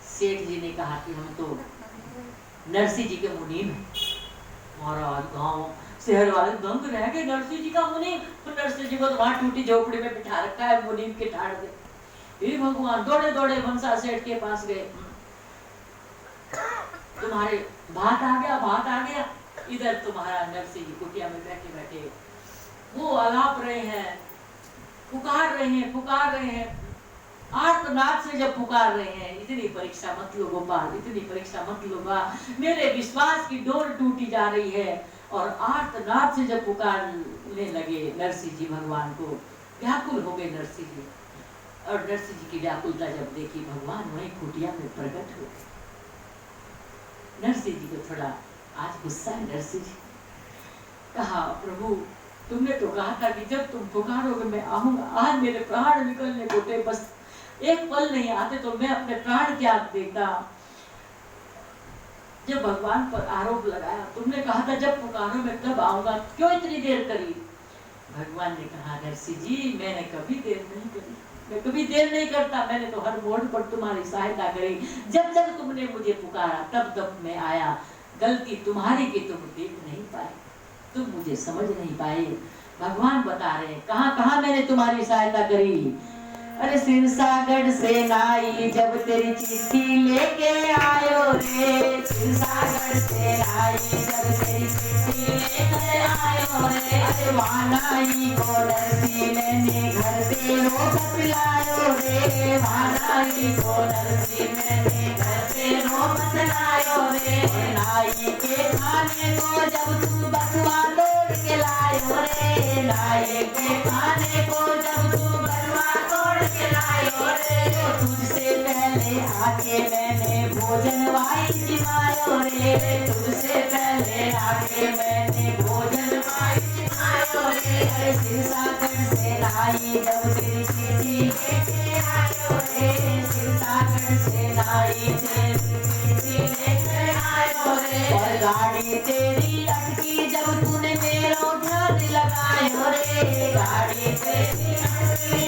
सेठ जी ने कहा कि हम तो नरसी जी के मुनीम हैं। महाराज गांव शहर वाले दंग रह गए, नरसी जी का मुनीम, तो नरसी जी को तो वहां टूटी झोपड़ी में बिठा रखा है मुनीम के ठाड़ दे। हे भगवान, दौड़े दौड़े बंसा सेठ के पास गए, तुम्हारे भात आ गया, भात आ गया। इधर तुम्हारा नरसी जी कुटिया में बैठे बैठे वो अलाप रहे हैं, पुकार रहे हैं, पुकार रहे हैं, आर्तनाद से जब पुकार रहे हैं, इतनी परीक्षा मत लो गोपाल, इतनी परीक्षा मत लो बा, मेरे विश्वास की डोर टूटी जा रही है। और आर्तनाद से जब पुकारने लगे नरसी जी भगवान को, व्याकुल हो गए नरसी जी। और नरसी जी की व्याकुलता जब देखी, भगवान वहीं कुटिया में प्रकट हो गए। नरसी जी को थोड़ा आज गुस्सा है। नरसी जी कहा, प्रभु तुमने तो कहा था कि जब तुम पुकारोगे मैं आऊंगा, आज मेरे प्राण निकलने को थे, बस एक पल नहीं आते तो मैं अपने प्राण त्याग देता। जब भगवान पर आरोप लगाया, तुमने कहा था जब पुकारो मैं तब आऊंगा, क्यों इतनी देर करी? भगवान ने कहा, नरसी जी मैंने कभी देर नहीं करी, मैं कभी देर नहीं करता, मैंने तो हर मोड़ पर तुम्हारी सहायता करी। जब जब तुमने मुझे पुकारा तब तब मैं आया। गलती तुम्हारी की तुम देख नहीं पाए, तुम मुझे समझ नहीं पाए। भगवान बता रहे हैं कहाँ कहाँ मैंने तुम्हारी सहायता करी। अरे सिरसागढ़ से नाई जब तेरी चिट्ठी लेके आयो रे, सिरसागढ़ से नाई जब तेरी चिट्ठी लेके आयो रे। अरे वानाई को नरसी मैंने घर से रोकत लायो रे, वानाई को नरसी मैंने घर से रोकत लायो रे। नाई के खाने को जब तू बसवा तोड़ के लायो रे, नाई के खाने को जब तू बसवा तोड़ के लायो रे। तुझसे पहले आके मैंने भोजन वाई जिमायो रे, तुझसे पहले आके मैंने भोजन वाई जिमायो रे। अरे सिरसागढ़ से नाई जब तेरी चिट्ठी लेके आयो रे, सिरसागढ़ से नाई तेरी चिट्ठी लेके आयो रे। और गाड़ी तेरी अटकी जब तूने मेरा ध्यान लगायो रे, गाड़ी तेरी अटकी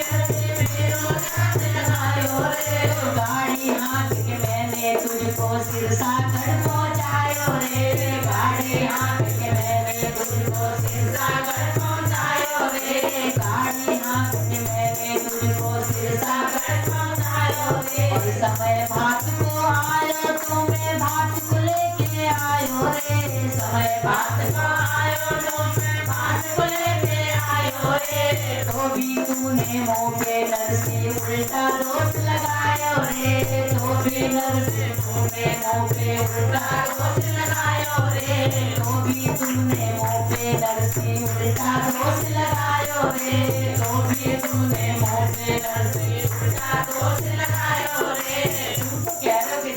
गाड़ी हाँक के मैंने तुझको सिरसागढ़ पहुँचायो रे, गाड़ी हाँक के मैंने तुझको सिरसागढ़ पहुँचायो रे, गाड़ी हाँक के मैंने तुझको सिरसागढ़ पहुँचायो रे। और समय भात को आयो तो मैं भात को लेके आयो रे, समय भात को आयो तो मैं भात को लेके आयो रे। तो भी तूने मुँह पे नरसी उल्टा दोष लगायो रे, तो भी नरसी तूने मुँह पे उल्टा दोष लगायो रे, तो भी तूने मुँह पे नरसी उल्टा दोष लगायो रे, तो भी तूने मुँह पे नरसी उल्टा दोष लगायो रे। तुमको कह रहे हो कि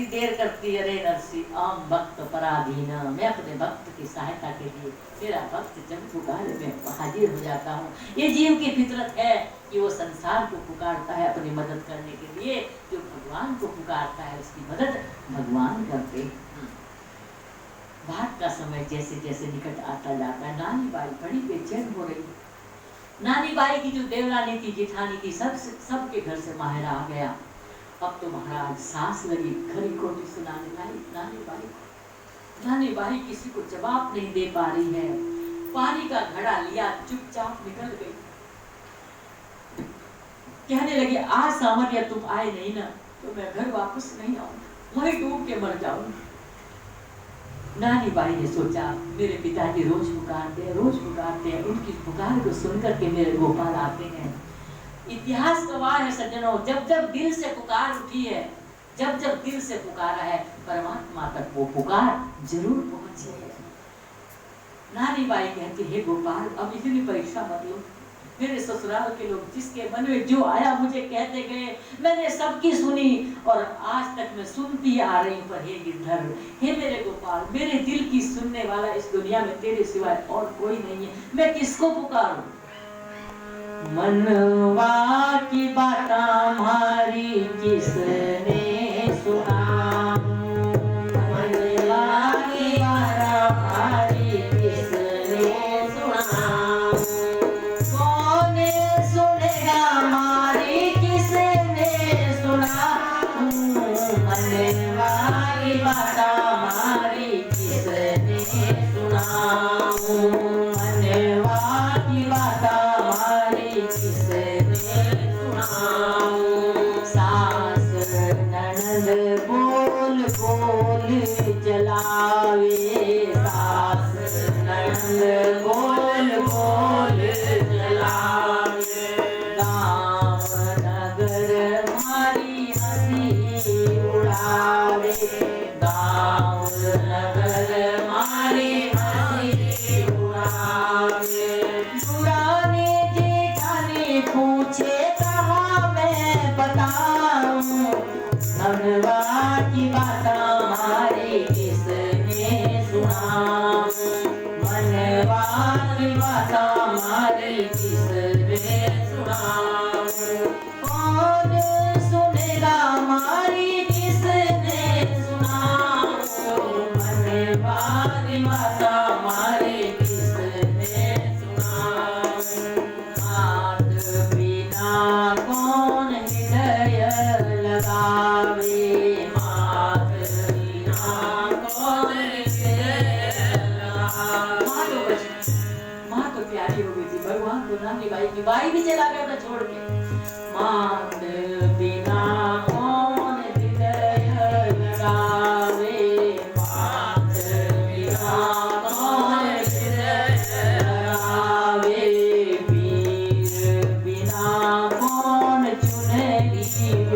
देर करती है रे नरसी, आम भक्त पराधीन। मैं अपने भक्त की सहायता के लिए, मेरा भक्त जब पुकारे मैं हाजिर हो जाता हूँ। ये जीव की फितरत है कि वो संसार को पुकारता है अपनी मदद करने के लिए, जो भगवान को पुकारता है उसकी मदद भगवान करते हैं। भात का समय जैसे जैसे निकट आता जाता है, नानी बाई बड़ी बेचैन हो रही। नानी बाई की जो देवरानी थी, जेठानी थी, सबके घर से माहिरा आ गया। अब तो महाराज सांस लगी खरी खोटी सुनाने नानी बाई किसी को जवाब नहीं दे पा रही है। पानी का घड़ा लिया, चुपचाप निकल गई। कहने लगी, आज सामरिया तुम आए नहीं ना तो मैं घर वापस नहीं आऊंगी, वहीं डूब के मर जाऊंगी। नानी बाई ने सोचा, मेरे पिताजी रोज पुकारते हैं, उनकी पुकार को सुनकर के मेरे गोपाल आते हैं। इतिहास गवाह है सज्जनों, जब जब दिल से पुकार उठी है, जब जब दिल से पुकारा है, परमात्मा तक वो पुकार जरूर पहुंचे। नानी बाई कहती है गोपाल अब इतनी परीक्षा मत लो, मेरे ससुराल के लोग जिसके मन में जो आया मुझे कहते गए, मैंने सबकी सुनी और आज तक मैं सुनती आ रही हूँ। पर हे गिरधर, हे मेरे गोपाल, मेरे दिल की सुनने वाला इस दुनिया में तेरे सिवाय और कोई नहीं है, मैं किसको पुकारूं? मनवा की बात हमारी किसने सुना, मनवा की बात हमारी किसने सुना, कौन सुनेगा हमारी किसने सुना, मनवा की बात हमारी किसने सुना, मनवा की बात हमारी किसने सुना। सास ननद बोल बोल जलावे, सास ननद बोल बोल जलावे, गाँव नगर मारी हंसी उड़ावे, गाँव नगर मारी हंसी उड़ावे, पुराने जेठानी पूछे कहाँ मैं बताऊं, मनवा की बात हमारी किसने सुना, मनवा की बात हमारी किसने सुना, कौन सुनेगा हमारी किसने सुना, मनवा की बात हमारी किसने सुना, हाथ बिना कौन हृदय लगावे, हाथ बिना कौन हृदय लगावे। माँ तो प्यारी हो गई थी भगवान को, नानी बाई की बाई भी चला गया था छोड़ के। मात बिना कौन हृदय लगावे, मात बिना कौन हृदय लगावे, वीर बिना कौन चुनरी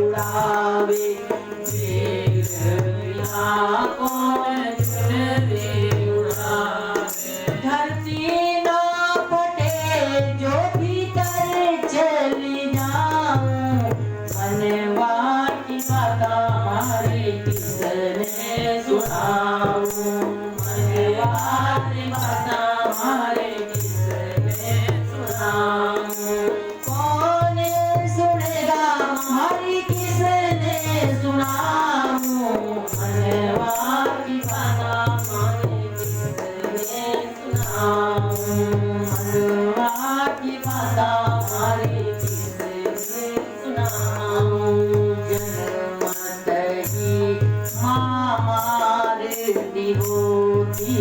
उड़ावे, वीर बिना कौन चुनरी उड़ावे, धरती ना फटे जो भीतर चली जाऊं, मनवा की बात हमारी किसने सुनाऊं, मनवा की बात हमारी किसने सुनाऊं, कौन सुनेगा हमारी किसने सुनाऊं, मनवा की बात हमारी किसने सुनाऊं, मनवा की बात हमारी किसने सुनाऊं, जन्मत ही माँ मारती होती,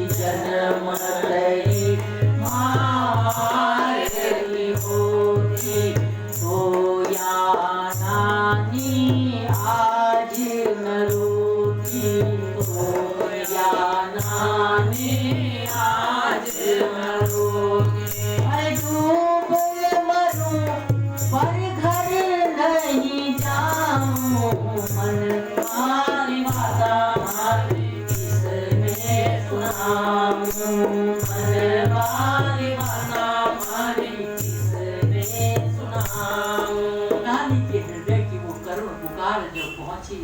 जन्मत ही माँ मारती होती, हो या नानी आज न रोती, हो या नानी आज न रोती, मैं डूब मरूं पर घर नहीं जाऊं, मनवा की बात हमारी किसने सुनाऊं, मनवा की बात हमारी किसने सुनाऊं। नानी के हृदय की वो करुण पुकार जब पहुंची,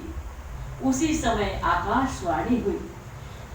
उसी समय आकाशवाणी हुई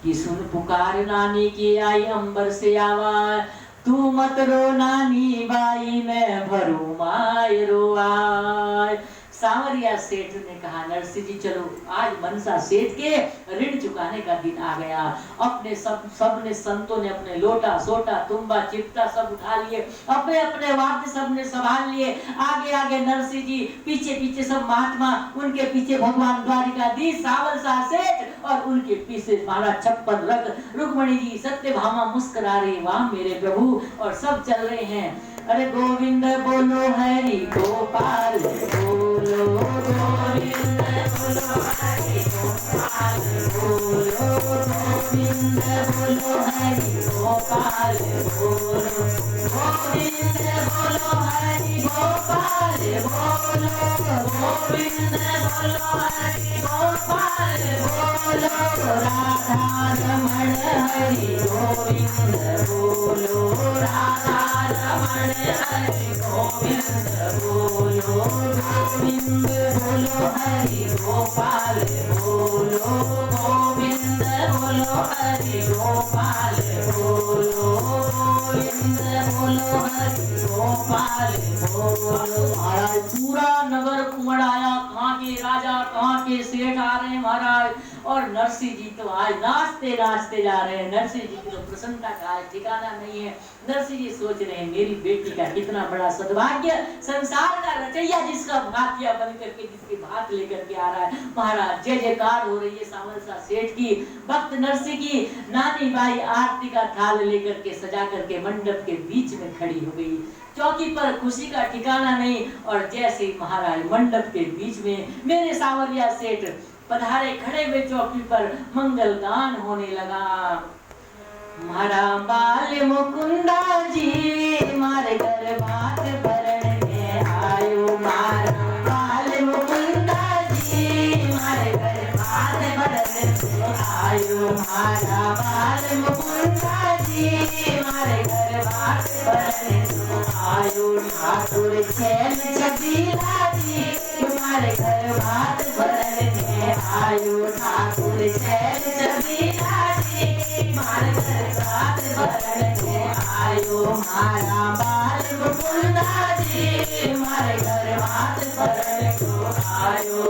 कि सुन पुकार नानी की आई अंबर से आवाज, तू मत रो नानी बाई मैं भरू माय रोआय। सांवरिया सेठ ने कहा नरसिंह जी चलो आज मनसा सेठ के ऋण चुकाने का दिन आ गया। अपने सबने संतों ने अपने लोटा सोटा तुम्बा चिपटा सब उठा लिए, अपने अपने वाद्य सबने संभाल लिए। आगे आगे नरसिंह जी, पीछे पीछे सब महात्मा, उनके पीछे भगवान द्वारिकाधीश सावल शाह सेठ और उनके पीछे माला छप्पन रख रुक्मणी जी सत्यभामा मुस्कुरा रही वाह मेरे प्रभु, और सब चल रहे हैं। अरे गोविंद बोलो हरि गोपाल बोलो, गोविंद बोलो हरि गोपाल बोलो, गोविंद बोलो हरि गोपाल बोलो, गोविंद बोलो हरि गोपाल बोलो, गोविंद बोलो हरि गोपाल बोलो। राधा रमण हरि गोविंद बोलो, राधा रमण हरि गोविंद बोलो, गोविंद बोलो हरि गोपाल बोलो, गोविंद बोलो हरि गोपाल बोलो, गोविंद बोलो हरि गोपाल बोलो। महाराज पूरा नगर उमड़ आया, कहाँ के राजा कहाँ के सेठ आ रहे हैं महाराज, और नरसिंह जी तो आज नाचते नाचते जा रहे हैं। नरसिंह जी की तो प्रसन्नता का ठिकाना नहीं है। नरसिंह जी सोच रहे हैं मेरी बेटी का कितना बड़ा सद्भाग्य, संसार का रचैया जिसका भाग्य बन करके जिसके भाग लेकर के आ रहा है। महाराज जय जयकार हो रही है सावल सा सेठ की। भक्त नरसिंह की नानी बाई आरती का थाल लेकर के सजा करके मंडप के बीच में खड़ी हो गई। चौकी पर खुशी का ठिकाना नहीं, और जैसे ही महाराज मंडप के बीच में मेरे सावरिया सेठ पधारे, खड़े हुए चौकी पर मंगल गान होने लगा। मारा बाल मुकुंदा जी मारे घर बात भरण में आयो, मारा बाल मुकुंदा जी मारे घर बात भरण में आयो, मारा बाल मुकुंदा जी मारे घर बात भरण में आयो, ठाकुर छैल छबीला जी तुम्हारे घर बात भरण में आयो, ठाकुर छैल छबीला जी तुम्हारे घर बात भरण में आयो, मारा बाल मुकुंदा जी तुम्हारे घर बात भरण को आयो।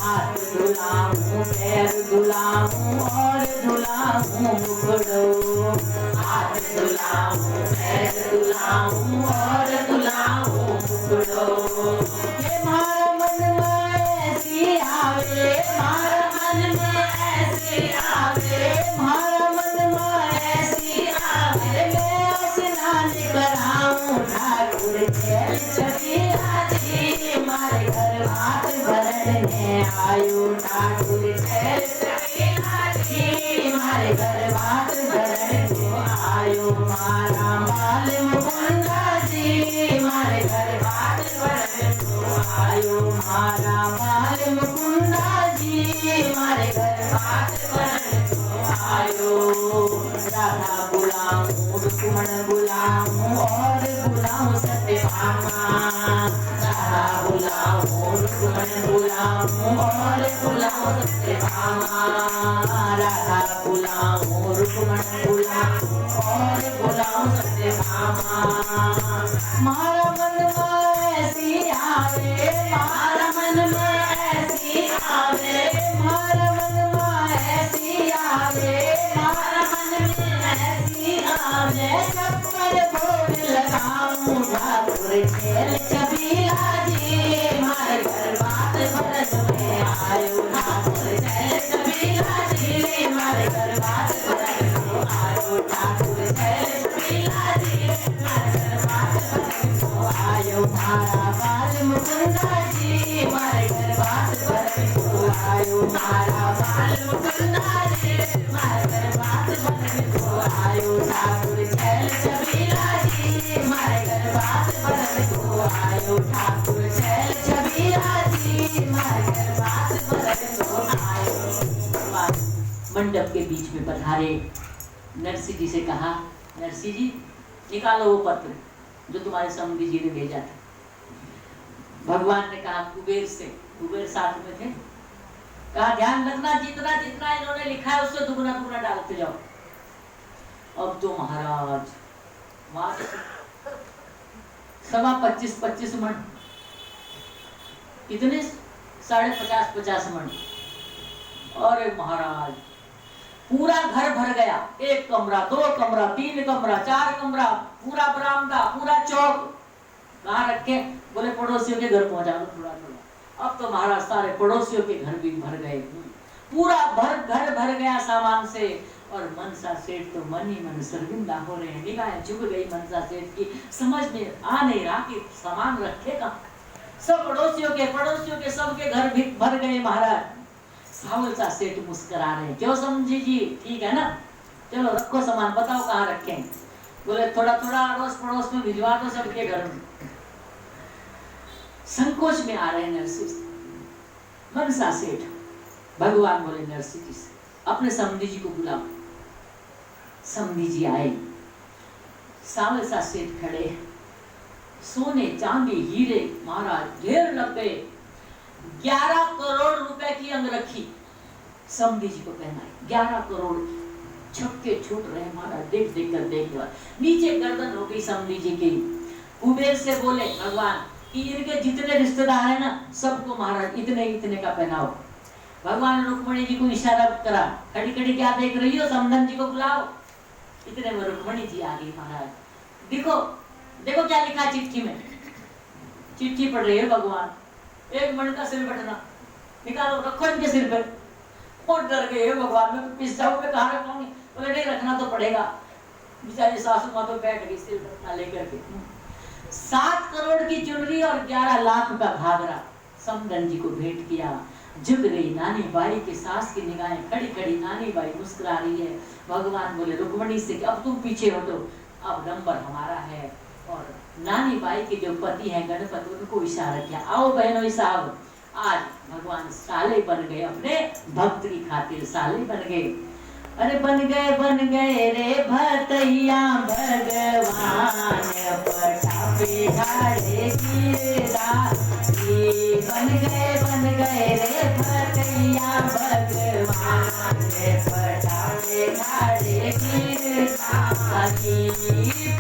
हाथ धुलाऊं पैर धुलाऊं और धुलाऊं मुकुड़ो, हाथ धुलाऊं पैर धुलाऊं और धुलाऊं मुकुड़ो। ये मारा मन में ऐसी आवे, मारा मन में ऐसी आवे, मारा मन में ऐसी आवे, मैं स्नान कराऊं ठाकुर छैल छबीला जी मारे घर बात भरण में आयो, ठाकुर छैल छबीला जी मारे घर बात भरण को आयो, मारा बाल मुकुंदा जी मारे घर बात भरण को आयो, मारा बाल मुकुंदा जी मारे घर बात भरण को आयो। राधा बुलाऊं रुक्मण बुलाऊं और बुलाऊं सत्यभामा, राधा बुलाऊं रुक्मण बुलाऊं और बुलाऊं सत्यभामा, राधा बुलाऊं रुक्मण बुलाऊं और बुलाऊं सत्यभामा। मारा मन में ऐसी आवे, मारा मन में ऐसी आवे, मारा मन में ऐसी आवे, मारा मन में ऐसी आवे, चप्पल भोग लगाऊं ठाकुर छैल छबीला जी मारे घर बात भरण में आयो, ठाकुर छैल छबीला जी मारे घर बात भरण को आयो, ठाकुर छैल छबीला जी मारे घर बात भरण को आयो, मारा बाल मुकुंदा जी मारे घर बात भरण को आयो, मारा बाल मुकुंदा जी मारे घर बात भरण को आयो, ठाकुर छैल छबीला जी मारे घर बात भरण को आयो, ठाकुर छैल छबीला जी मारे घर बात भरण को आयो। मंडप के बीच में पधारे नरसिंह जी से कहा, नरसिंह जी निकालो वो पत्र जो तुम्हारे समुद्री जी ने भेजा था। भगवान ने कहा कुबेर से, कुबेर साथ में थे, कहा ध्यान रखना जितना जितना इन्होंने लिखा है उससे दुगना दुगना डालते जाओ। अब तो महाराज वहां सवा 25 मन, कितने 50-50 मन, और महाराज पूरा घर भर गया। 1 कमरा 2 कमरा 3 कमरा 4 कमरा, पूरा बरामदा पूरा चौक। कहाँ रखे? बोले पड़ोसियों के घर पहुंचा दो थोड़ा थोड़ा। अब तो महाराज सारे पड़ोसियों के घर भी भर गए, पूरा घर भर गया सामान से। और मनसा सेठ तो मन ही मन शर्मिंदा हो रहे हैं, निगाहें झुक गई मनसा सेठ की, समझ में आ नहीं रहा कि सामान रखेगा। सब पड़ोसियों के सबके घर भी भर गए महाराज। सावल सा सेठ मुस्कुरा रहे हैं, क्यों समझी जी, ठीक है ना, चलो रखो सामान, बताओ कहाँ रखें। बोले थोड़ा थोड़ा अड़ोस पड़ोस में भिजवा दो सबके घर में। संकोच में आ रहे हैं नरसिंह मनसा सेठ। भगवान बोले नरसिंह जी से अपने समधी जी को बुलाओ। समधी जी आए, सावल सा सेठ खड़े, सोने चांदी हीरे महाराज ढेर लग गए। 11 करोड़ रुपए की अंगरखी समधी जी को पहनाई। 11 करोड़ छक्के छूट रहे महाराज, देख देख कर देख रहा। नीचे गर्दन हो गई समधी जी की। कुबेर से बोले भगवान कि इनके जितने रिश्तेदार हैं ना सबको महाराज इतने इतने का पहनाओ। भगवान ने रुक्मणी जी को इशारा करा, खड़ी खड़ी क्या देख रही हो, समधन जी को बुलाओ। इतने में रुक्मणी जी आ गई। महाराज देखो देखो क्या लिखा चिट्ठी में। चिट्ठी पढ़ रही है भगवान, एक मण का सिर बटना निकालो रखो इनके सिर पे। और डर गए है भगवान, मैं तो पिस जाऊं, मैं कहाँ रखूंगी। बोले नहीं रखना तो पड़ेगा। बेचारी सासू माँ तो बैठ गई सिर बटना लेकर के। 7 करोड़ की चुनरी और 11 लाख का घाघरा समधन जी को भेंट किया। झुक गई नानी बाई के सास की निगाहें, खड़ी खड़ी नानी बाई मुस्कुरा रही है। भगवान बोले रुक्मणी से कि अब तुम पीछे हटो, अब नंबर हमारा है। और नानी बाई के जो पति हैं गणपति, उनको इशारा किया, आओ बहनों साहब आज भगवान साले बन गए, अपने भक्त की खातिर साले बन गए। अरे बन गए रे भतैया भगवान, पटापे ढाड़े गिरदारी। बन गए रे भतैया भगवान, पटापे ढाड़े गिरदारी।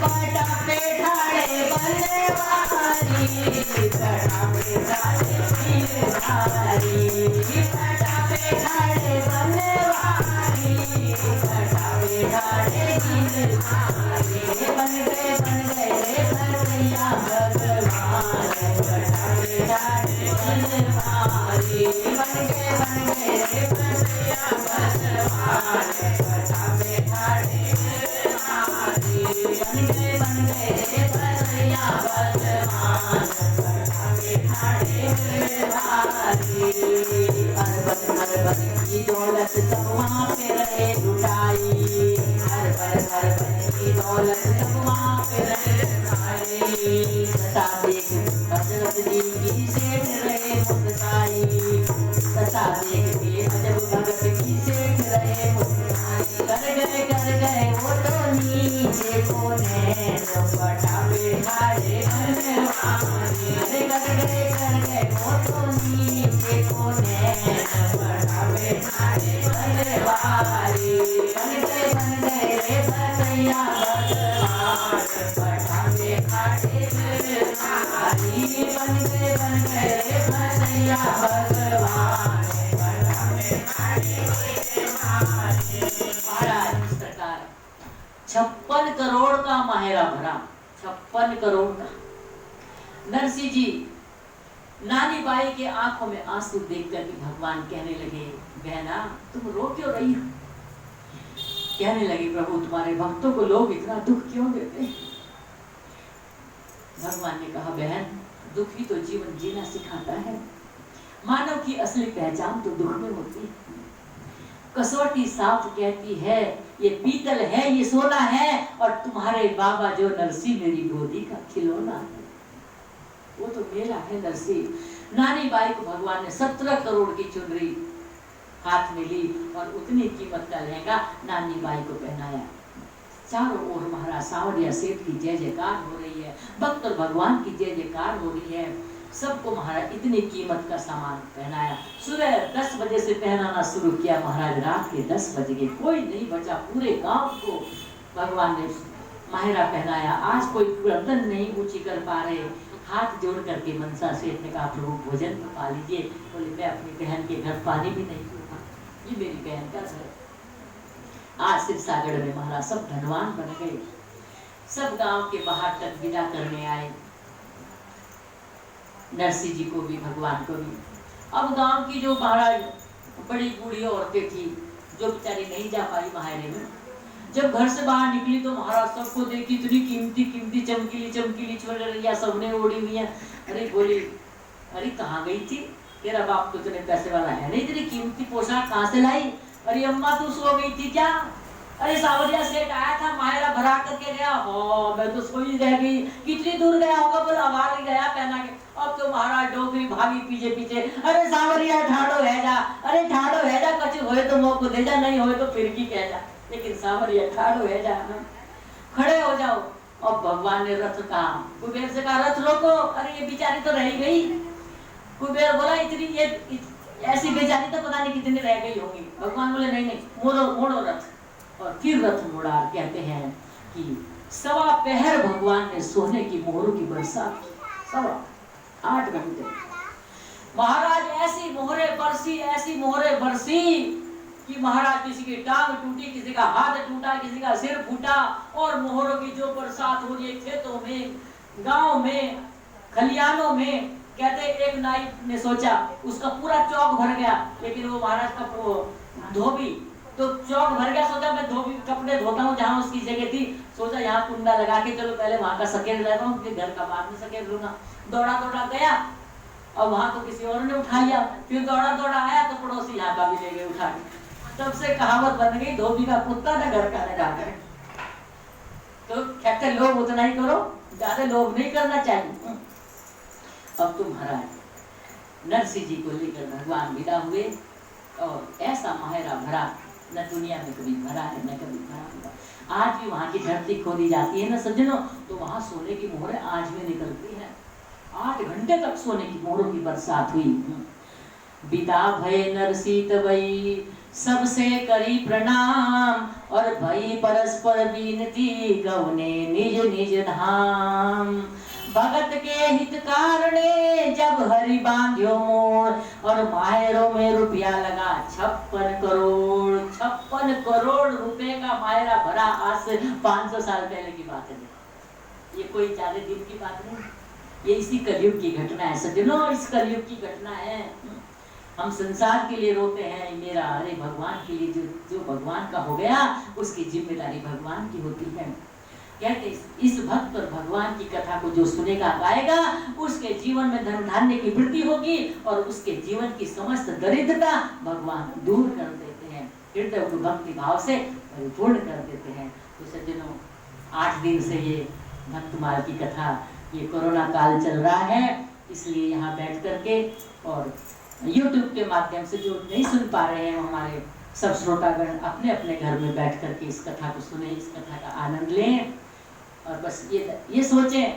पटापे ढाड़े बनवारी, पटापे ढाड़े गिरधारी। पटापे ढाड़े बनवारी, पटापे ढाड़े गिरधारी। बन गए रे भतैया भगवान, पटापे ढाड़े गिरधारी। बन गए रे भतैया भगवान, पटापे ढाड़े गिरधारी। बन गए रे भतैया भगवान, पटापे ढाड़े गिरधारी। हर की दौलत सब वहाँ पे रहे लुटाई, हर की दौलत सब वहाँ पे रहे लुटाई। तथा देख भगत जी की सेठ रहे मुस्काई, तथा देख के अजब भगत की सेठ रहे मुस्काई। कर गए वो तो नीचे कोने, पटापे ढाड़े बनवारी। अरे कर गए वो तो नीचे कोने, पटापे ढाड़े बनवारी। बन गए रे भतैया भगवान, पटापे ढाड़े बनवारी। बन गए रे भतैया भगवान, पटापे ढाड़े बनवारी। महाराज इस प्रकार 56 करोड़ का माहेरा भरा, 56 करोड़ का। नरसिंह जी नानी बाई के आंखों में आंसू देखकर कि भगवान कहने लगे बहना तुम रो क्यों रही हो। कहने लगे प्रभु तुम्हारे भक्तों को लोग इतना दुख क्यों देते हैं। भगवान ने कहा बहन दुख ही तो जीवन जीना सिखाता है। मानव की असली पहचान तो दुख में होती है। कसौटी साफ कहती है ये पीतल है ये सोना है, और तुम्हारे बाबा जो नरसिंह मेरी गोदी का खिलौना है, वो तो मेरा है नरसिंह। नानी बाई को भगवान ने 17 करोड़ की चुनरी हाथ में ली और उतनी कीमत का लहंगा नानी बाई को पहनाया। चारों ओर महाराज सावरिया सेठ की जय जयकार हो रही है, भक्त और भगवान की जय जयकार हो रही है। सबको महाराज इतनी कीमत का सामान पहनाया। सुबह 10 बजे से पहनाना शुरू किया महाराज, रात के 10 बज गए, कोई नहीं बचा। पूरे गांव को भगवान ने माहिरा पहनाया। आज कोई गर्दन नहीं ऊंची कर पा रहे, हाथ जोड़ करके मनसा सेठ ने कहा प्रभु भोजन तो पा लीजिए। बोले मैं अपनी बहन के घर पानी भी नहीं पीऊंगा, ये मेरी बहन का घर। आज शिव सागर में महाराज सब धनवान बन गए, सब गांव के बाहर तक विदा करने आए, नरसिंह जी को भी भगवान को भी। अब गांव की जो महाराज बड़ी बूढ़ी औरतें थी जो बेचारी नहीं जा पाई मायरे में, जब घर से बाहर निकली तो महाराज सबको देखी इतनी कीमती कीमती चमकीली चमकीली चुनरियां सबने ओढ़ी हुई है। अरे बोली अरे कहाँ गई थी, तेरा बाप तो इतने पैसे वाला है नहीं, इतनी कीमती पोशाक कहाँ से लाई। अरे अम्मा तू सो गई थी क्या। अरे सावरिया सेठ आया था मायरा भरा करके गया, मैं तो सोई रह गई। कितनी दूर गया होगा, बोला आवाज गया पहना के। अब तो महाराज डोगरी भागी पीछे पीछे, अरे सांवरिया ठाड़ो है जा, अरे ठाड़ो है जा, कछु होए तो मौको दे जा, नहीं होए तो फिर की कह जा, लेकिन सांवरिया ठाड़ो है जा, खड़े हो जाओ। और भगवान ने रथ कहा, कुबेर से कहा रथ रोको, अरे ये बेचारी तो रह गई। कुबेर बोला इतनी ये ऐसी बेचारी तो पता नहीं कितनी रह गई होगी। भगवान बोले नहीं नहीं, मोड़ो मोड़ो रथ। और फिर रथ मोड़ा। कहते हैं कि 1.25 पहर भगवान ने सोने की मोहरों की बरसात की, 8 घंटे महाराज ऐसी मोहरे बरसी, ऐसी मोहरे बरसी कि महाराज किसी की टांग टूटी, किसी का हाथ टूटा, किसी का सिर फूटा। और मोहरों की जो बरसात हो रही है खेतों में, गांव में, खलियानों में। कहते एक नाई ने सोचा, उसका पूरा चौक भर गया, लेकिन वो महाराज का धोबी तो चौक भर गया। सोचा मैं धोबी कपड़े धोता हूँ जहाँ उसकी जगह थी, सोचा यहाँ कुंडा लगा के चलो पहले वहां का सकेत लगा हूँ, फिर घर का बाद में सकेत लूंगा। दौड़ा दौड़ा गया और वहां तो किसी और ने उठा लिया। फिर दौड़ा दौड़ा आया तो पड़ोसी यहाँ का भी ले गए उठा के। तब से कहावत बन गई, धोबी का कुत्ता न घर का न घाकर। तो कहते लोभ उतना ही करो, ज्यादा लोभ नहीं करना चाहिए। अब तो महाराज नरसिंह जी को लेकर भगवान विदा हुए और ऐसा माहेरा भरा न दुनिया में कभी भरा है न कभी भरा होगा। आज भी वहां की धरती खोदी जाती है ना सज्जनों, तो वहां सोने की मोहरें आज भी निकलती है। 8 घंटे तक सोने की मोहरों की बरसात हुई। बिता भय नरसिंह तबई सबसे करी प्रणाम, और भई परस्पर बीनती गवने निज निज धाम। भगत के हित कारणे जब हरि बांध्यो मोर, और मायरों में रुपया लगा 56 करोड़। 56 करोड़ रुपए का मायरा भरा। आज से 500 साल पहले की बात है। ये कोई ज्यादा दिन की बात नहीं, ये इसी कलयुग की घटना है सज्जनों, इस कलयुग की घटना है। हम संसार के लिए रोते हैं मेरा, अरे भगवान के लिए जो भगवान का हो गया उसकी जिम्मेदारी भगवान की होती है। कहते इस भक्त और भगवान की कथा को जो सुनेगा गाएगा, उसके जीवन में धन धान्य की वृद्धि होगी और उसके जीवन की समस्त दरिद्रता भगवान दूर कर देते हैं, हृदय को भक्ति भाव से परिपूर्ण कर देते हैं। तो सज्जनों 8 दिन से ये भक्तमाल की कथा, ये कोरोना काल चल रहा है, इसलिए यहाँ बैठ करके और YouTube के माध्यम से जो नहीं सुन पा रहे हैं हमारे सब श्रोतागण अपने अपने घर में बैठ करके इस कथा को सुने, इस कथा का आनंद लें। और बस ये सोचें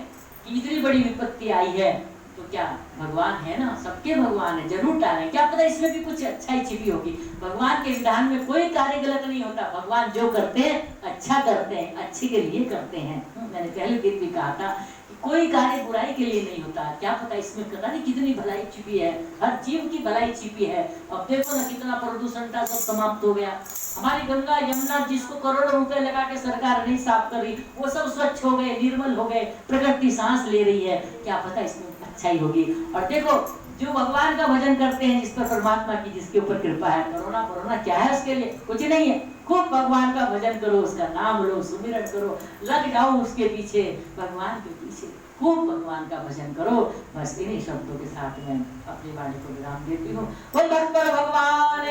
कि इतनी बड़ी विपत्ति आई है तो क्या भगवान है ना, सबके भगवान है, जरूर टालें। क्या पता इसमें भी कुछ अच्छाई छिपी होगी। भगवान के विधान में कोई कार्य गलत नहीं होता। भगवान जो करते हैं अच्छा करते हैं, अच्छे के लिए करते हैं। मैंने पहले दिन भी कहा था कि कोई कार्य बुराई के लिए नहीं होता। क्या पता इसमें पता नहीं कितनी भलाई छिपी है, हर जीव की भलाई छिपी है। अब देखो ना कितना प्रदूषण था, सब समाप्त हो गया। हमारी गंगा यमुना जिसको करोड़ों रुपए लगा के सरकार नहीं साफ कर रही, वो सब स्वच्छ हो गए, निर्मल हो गए, प्रकृति सांस ले रही है। क्या पता इसमें अच्छाई होगी। और देखो जो भगवान का भजन करते हैं, जिस पर परमात्मा की जिसके ऊपर कृपा है, कोरोना क्या है उसके लिए, कुछ नहीं है। खूब भगवान का भजन करो, उसका नाम लो, सुमिरन करो, लग जाओ उसके पीछे, भगवान के पीछे खूब भगवान का भजन करो। बस इन्हीं शब्दों के साथ में अपनी वाणी को विराम देती हूँ। बोल भक्त भगवान